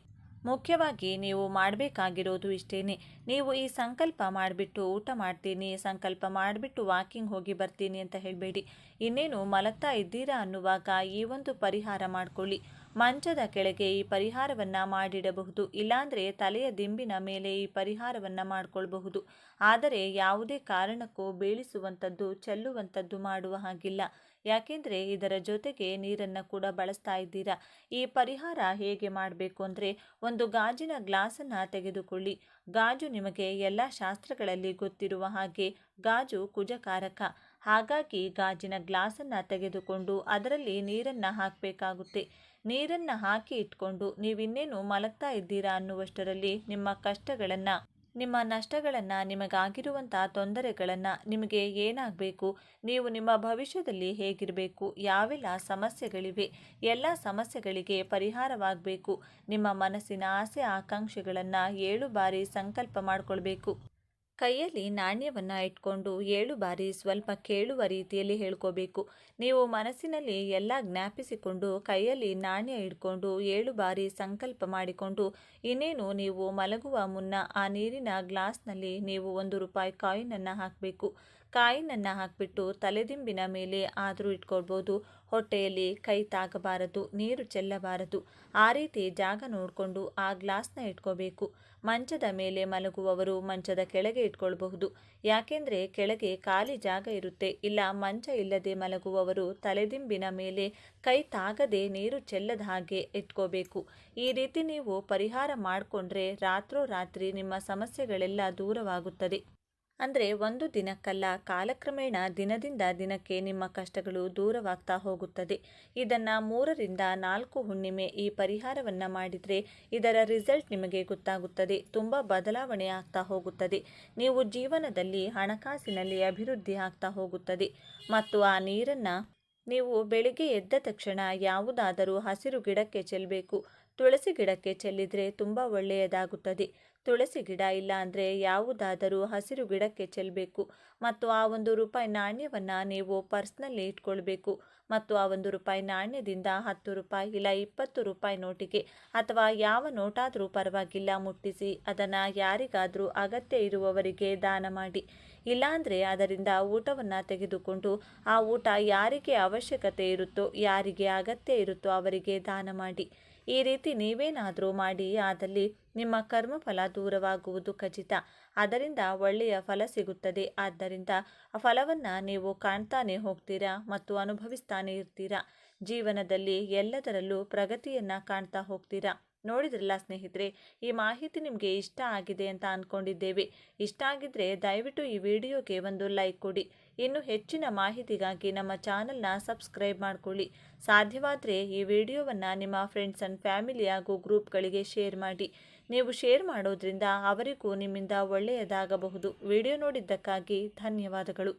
ಮುಖ್ಯವಾಗಿ ನೀವು ಮಾಡಬೇಕಾಗಿರೋದು ಇಷ್ಟೇನೆ. ನೀವು ಈ ಸಂಕಲ್ಪ ಮಾಡಿಬಿಟ್ಟು ಊಟ ಮಾಡ್ತೀನಿ, ಸಂಕಲ್ಪ ಮಾಡಿಬಿಟ್ಟು ವಾಕಿಂಗ್ ಹೋಗಿ ಬರ್ತೀನಿ ಅಂತ ಹೇಳಬೇಡಿ. ಇನ್ನೇನು ಮಲಗ್ತಾ ಇದ್ದೀರಾ ಅನ್ನುವಾಗ ಈ ಒಂದು ಪರಿಹಾರ ಮಾಡಿಕೊಳ್ಳಿ. ಮಂಚದ ಕೆಳಗೆ ಈ ಪರಿಹಾರವನ್ನು ಮಾಡಿಡಬಹುದು, ಇಲ್ಲಾಂದರೆ ತಲೆಯ ದಿಂಬಿನ ಮೇಲೆ ಈ ಪರಿಹಾರವನ್ನು ಮಾಡಿಕೊಳ್ಬಹುದು. ಆದರೆ ಯಾವುದೇ ಕಾರಣಕ್ಕೂ ಬೀಳಿಸುವಂಥದ್ದು ಚೆಲ್ಲುವಂಥದ್ದು ಮಾಡುವ ಹಾಗಿಲ್ಲ. ಯಾಕೆಂದರೆ ಇದರ ಜೊತೆಗೆ ನೀರನ್ನು ಕೂಡ ಬಳಸ್ತಾ ಇದ್ದೀರಾ. ಈ ಪರಿಹಾರ ಹೇಗೆ ಮಾಡಬೇಕು ಅಂದರೆ, ಒಂದು ಗಾಜಿನ ಗ್ಲಾಸನ್ನು ತೆಗೆದುಕೊಳ್ಳಿ. ಗಾಜು ನಿಮಗೆ ಎಲ್ಲ ಶಾಸ್ತ್ರಗಳಲ್ಲಿ ಗೊತ್ತಿರುವ ಹಾಗೆ ಗಾಜು ಕುಜಕಾರಕ. ಹಾಗಾಗಿ ಗಾಜಿನ ಗ್ಲಾಸನ್ನು ತೆಗೆದುಕೊಂಡು ಅದರಲ್ಲಿ ನೀರನ್ನು ಹಾಕಬೇಕಾಗುತ್ತೆ. ನೀರನ್ನು ಹಾಕಿ ಇಟ್ಕೊಂಡು ನೀವಿನ್ನೇನು ಮಲಗ್ತಾ ಇದ್ದೀರಾ ಅನ್ನುವಷ್ಟರಲ್ಲಿ ನಿಮ್ಮ ಕಷ್ಟಗಳನ್ನು, ನಿಮ್ಮ ನಷ್ಟಗಳನ್ನು, ನಿಮಗಾಗಿರುವಂಥ ತೊಂದರೆಗಳನ್ನು, ನಿಮಗೆ ಏನಾಗಬೇಕು, ನೀವು ನಿಮ್ಮ ಭವಿಷ್ಯದಲ್ಲಿ ಹೇಗಿರಬೇಕು, ಯಾವೆಲ್ಲ ಸಮಸ್ಯೆಗಳಿವೆ, ಎಲ್ಲ ಸಮಸ್ಯೆಗಳಿಗೆ ಪರಿಹಾರವಾಗಬೇಕು. ನಿಮ್ಮ ಮನಸ್ಸಿನ ಆಸೆ ಆಕಾಂಕ್ಷೆಗಳನ್ನು 7 ಬಾರಿ ಸಂಕಲ್ಪ ಮಾಡಿಕೊಳ್ಬೇಕು. ಕೈಯಲ್ಲಿ ನಾಣ್ಯವನ್ನು ಇಟ್ಕೊಂಡು 7 ಬಾರಿ ಸ್ವಲ್ಪ ಕೇಳುವ ರೀತಿಯಲ್ಲಿ ಹೇಳ್ಕೋಬೇಕು. ನೀವು ಮನಸ್ಸಿನಲ್ಲಿ ಎಲ್ಲ ಜ್ಞಾಪಿಸಿಕೊಂಡು ಕೈಯಲ್ಲಿ ನಾಣ್ಯ ಇಟ್ಕೊಂಡು 7 ಬಾರಿ ಸಂಕಲ್ಪ ಮಾಡಿಕೊಂಡು ಇನ್ನೇನು ನೀವು ಮಲಗುವ ಮುನ್ನ ಆ ನೀರಿನ ಗ್ಲಾಸ್ನಲ್ಲಿ ನೀವು 1 ರೂಪಾಯಿ ಕಾಯಿನನ್ನು ಹಾಕಬೇಕು. ಕಾಯಿನನ್ನು ಹಾಕಿಬಿಟ್ಟು ತಲೆದಿಂಬಿನ ಮೇಲೆ ಆದರೂ ಇಟ್ಕೊಳ್ಬೋದು. ಹೊಟ್ಟೆಯಲ್ಲಿ ಕೈ ತಾಗಬಾರದು, ನೀರು ಚೆಲ್ಲಬಾರದು. ಆ ರೀತಿ ಜಾಗ ನೋಡಿಕೊಂಡು ಆ ಗ್ಲಾಸ್ನ ಇಟ್ಕೋಬೇಕು. ಮಂಚದ ಮೇಲೆ ಮಲಗುವವರು ಮಂಚದ ಕೆಳಗೆ ಇಟ್ಕೊಳ್ಬಹುದು. ಯಾಕೆಂದರೆ ಕೆಳಗೆ ಖಾಲಿ ಜಾಗ ಇರುತ್ತೆ. ಇಲ್ಲ ಮಂಚ ಇಲ್ಲದೆ ಮಲಗುವವರು ತಲೆದಿಂಬಿನ ಮೇಲೆ ಕೈ ತಾಗದೆ ನೀರು ಚೆಲ್ಲದ ಹಾಗೆ ಇಟ್ಕೋಬೇಕು. ಈ ರೀತಿ ನೀವು ಪರಿಹಾರ ಮಾಡಿಕೊಂಡ್ರೆ ರಾತ್ರೋರಾತ್ರಿ ನಿಮ್ಮ ಸಮಸ್ಯೆಗಳೆಲ್ಲ ದೂರವಾಗುತ್ತದೆ. ಅಂದರೆ ಒಂದು ದಿನಕ್ಕಲ್ಲ, ಕಾಲಕ್ರಮೇಣ ದಿನದಿಂದ ದಿನಕ್ಕೆ ನಿಮ್ಮ ಕಷ್ಟಗಳು ದೂರವಾಗ್ತಾ ಹೋಗುತ್ತದೆ. ಇದನ್ನು 3 ರಿಂದ 4 ಹುಣ್ಣಿಮೆ ಈ ಪರಿಹಾರವನ್ನು ಮಾಡಿದರೆ ಇದರ ರಿಸಲ್ಟ್ ನಿಮಗೆ ಗೊತ್ತಾಗುತ್ತದೆ. ತುಂಬ ಬದಲಾವಣೆ ಆಗ್ತಾ ಹೋಗುತ್ತದೆ. ನೀವು ಜೀವನದಲ್ಲಿ ಹಣಕಾಸಿನಲ್ಲಿ ಅಭಿವೃದ್ಧಿ ಆಗ್ತಾ ಹೋಗುತ್ತದೆ. ಮತ್ತು ಆ ನೀರನ್ನು ನೀವು ಬೆಳಿಗ್ಗೆ ಎದ್ದ ತಕ್ಷಣ ಯಾವುದಾದರೂ ಹಸಿರು ಗಿಡಕ್ಕೆ ಚೆಲ್ಲಬೇಕು. ತುಳಸಿ ಗಿಡಕ್ಕೆ ಚೆಲ್ಲಿದರೆ ತುಂಬ ಒಳ್ಳೆಯದಾಗುತ್ತದೆ. ತುಳಸಿ ಗಿಡ ಇಲ್ಲ ಅಂದರೆ ಯಾವುದಾದರೂ ಹಸಿರು ಗಿಡಕ್ಕೆ ಚೆಲ್ಲಬೇಕು. ಮತ್ತು ಆ 1 ರೂಪಾಯಿ ನಾಣ್ಯವನ್ನು ನೀವು ಪರ್ಸ್ನಲ್ಲಿ ಇಟ್ಕೊಳ್ಬೇಕು. ಮತ್ತು ಆ 1 ರೂಪಾಯಿ ನಾಣ್ಯದಿಂದ 10 ರೂಪಾಯಿ ಇಲ್ಲ 20 ರೂಪಾಯಿ ನೋಟಿಗೆ ಅಥವಾ ಯಾವ ನೋಟಾದರೂ ಪರವಾಗಿಲ್ಲ ಮುಟ್ಟಿಸಿ ಅದನ್ನು ಯಾರಿಗಾದರೂ ಅಗತ್ಯ ಇರುವವರಿಗೆ ದಾನ ಮಾಡಿ. ಇಲ್ಲಾಂದರೆ ಅದರಿಂದ ಊಟವನ್ನು ತೆಗೆದುಕೊಂಡು ಆ ಊಟ ಯಾರಿಗೆ ಅವಶ್ಯಕತೆ ಇರುತ್ತೋ, ಯಾರಿಗೆ ಅಗತ್ಯ ಇರುತ್ತೋ ಅವರಿಗೆ ದಾನ ಮಾಡಿ. ಈ ರೀತಿ ನೀವೇನಾದರೂ ಮಾಡಿ ಆದಲ್ಲಿ ನಿಮ್ಮ ಕರ್ಮಫಲ ದೂರವಾಗುವುದು ಖಚಿತ. ಅದರಿಂದ ಒಳ್ಳೆಯ ಫಲ ಸಿಗುತ್ತದೆ. ಆದ್ದರಿಂದ ಆ ಫಲವನ್ನು ನೀವು ಕಾಣ್ತಾನೆ ಹೋಗ್ತೀರಾ ಮತ್ತು ಅನುಭವಿಸ್ತಾನೆ ಇರ್ತೀರಾ. ಜೀವನದಲ್ಲಿ ಎಲ್ಲದರಲ್ಲೂ ಪ್ರಗತಿಯನ್ನು ಕಾಣ್ತಾ ಹೋಗ್ತೀರಾ. ನೋಡಿದ್ರಲ್ಲ ಸ್ನೇಹಿತರೆ, ಈ ಮಾಹಿತಿ ನಿಮಗೆ ಇಷ್ಟ ಆಗಿದೆ ಅಂತ ಅಂದ್ಕೊಂಡಿದ್ದೇವೆ. ಇಷ್ಟ ಆಗಿದ್ದರೆ ದಯವಿಟ್ಟು ಈ ವಿಡಿಯೋಗೆ ಒಂದು ಲೈಕ್ ಕೊಡಿ. ಇನ್ನು ಹೆಚ್ಚಿನ ಮಾಹಿತಿಗಾಗಿ ನಮ್ಮ ಚಾನಲ್ನ ಸಬ್ಸ್ಕ್ರೈಬ್ ಮಾಡಿಕೊಳ್ಳಿ. ಸಾಧ್ಯವಾದರೆ ಈ ವಿಡಿಯೋವನ್ನು ನಿಮ್ಮ ಫ್ರೆಂಡ್ಸ್ ಆ್ಯಂಡ್ ಫ್ಯಾಮಿಲಿ ಹಾಗೂ ಗ್ರೂಪ್ಗಳಿಗೆ ಶೇರ್ ಮಾಡಿ. ನೀವು ಶೇರ್ ಮಾಡೋದ್ರಿಂದ ಅವರಿಗೂ ನಿಮ್ಮಿಂದ ಒಳ್ಳೆಯದಾಗಬಹುದು. ವಿಡಿಯೋ ನೋಡಿದ್ದಕ್ಕಾಗಿ ಧನ್ಯವಾದಗಳು.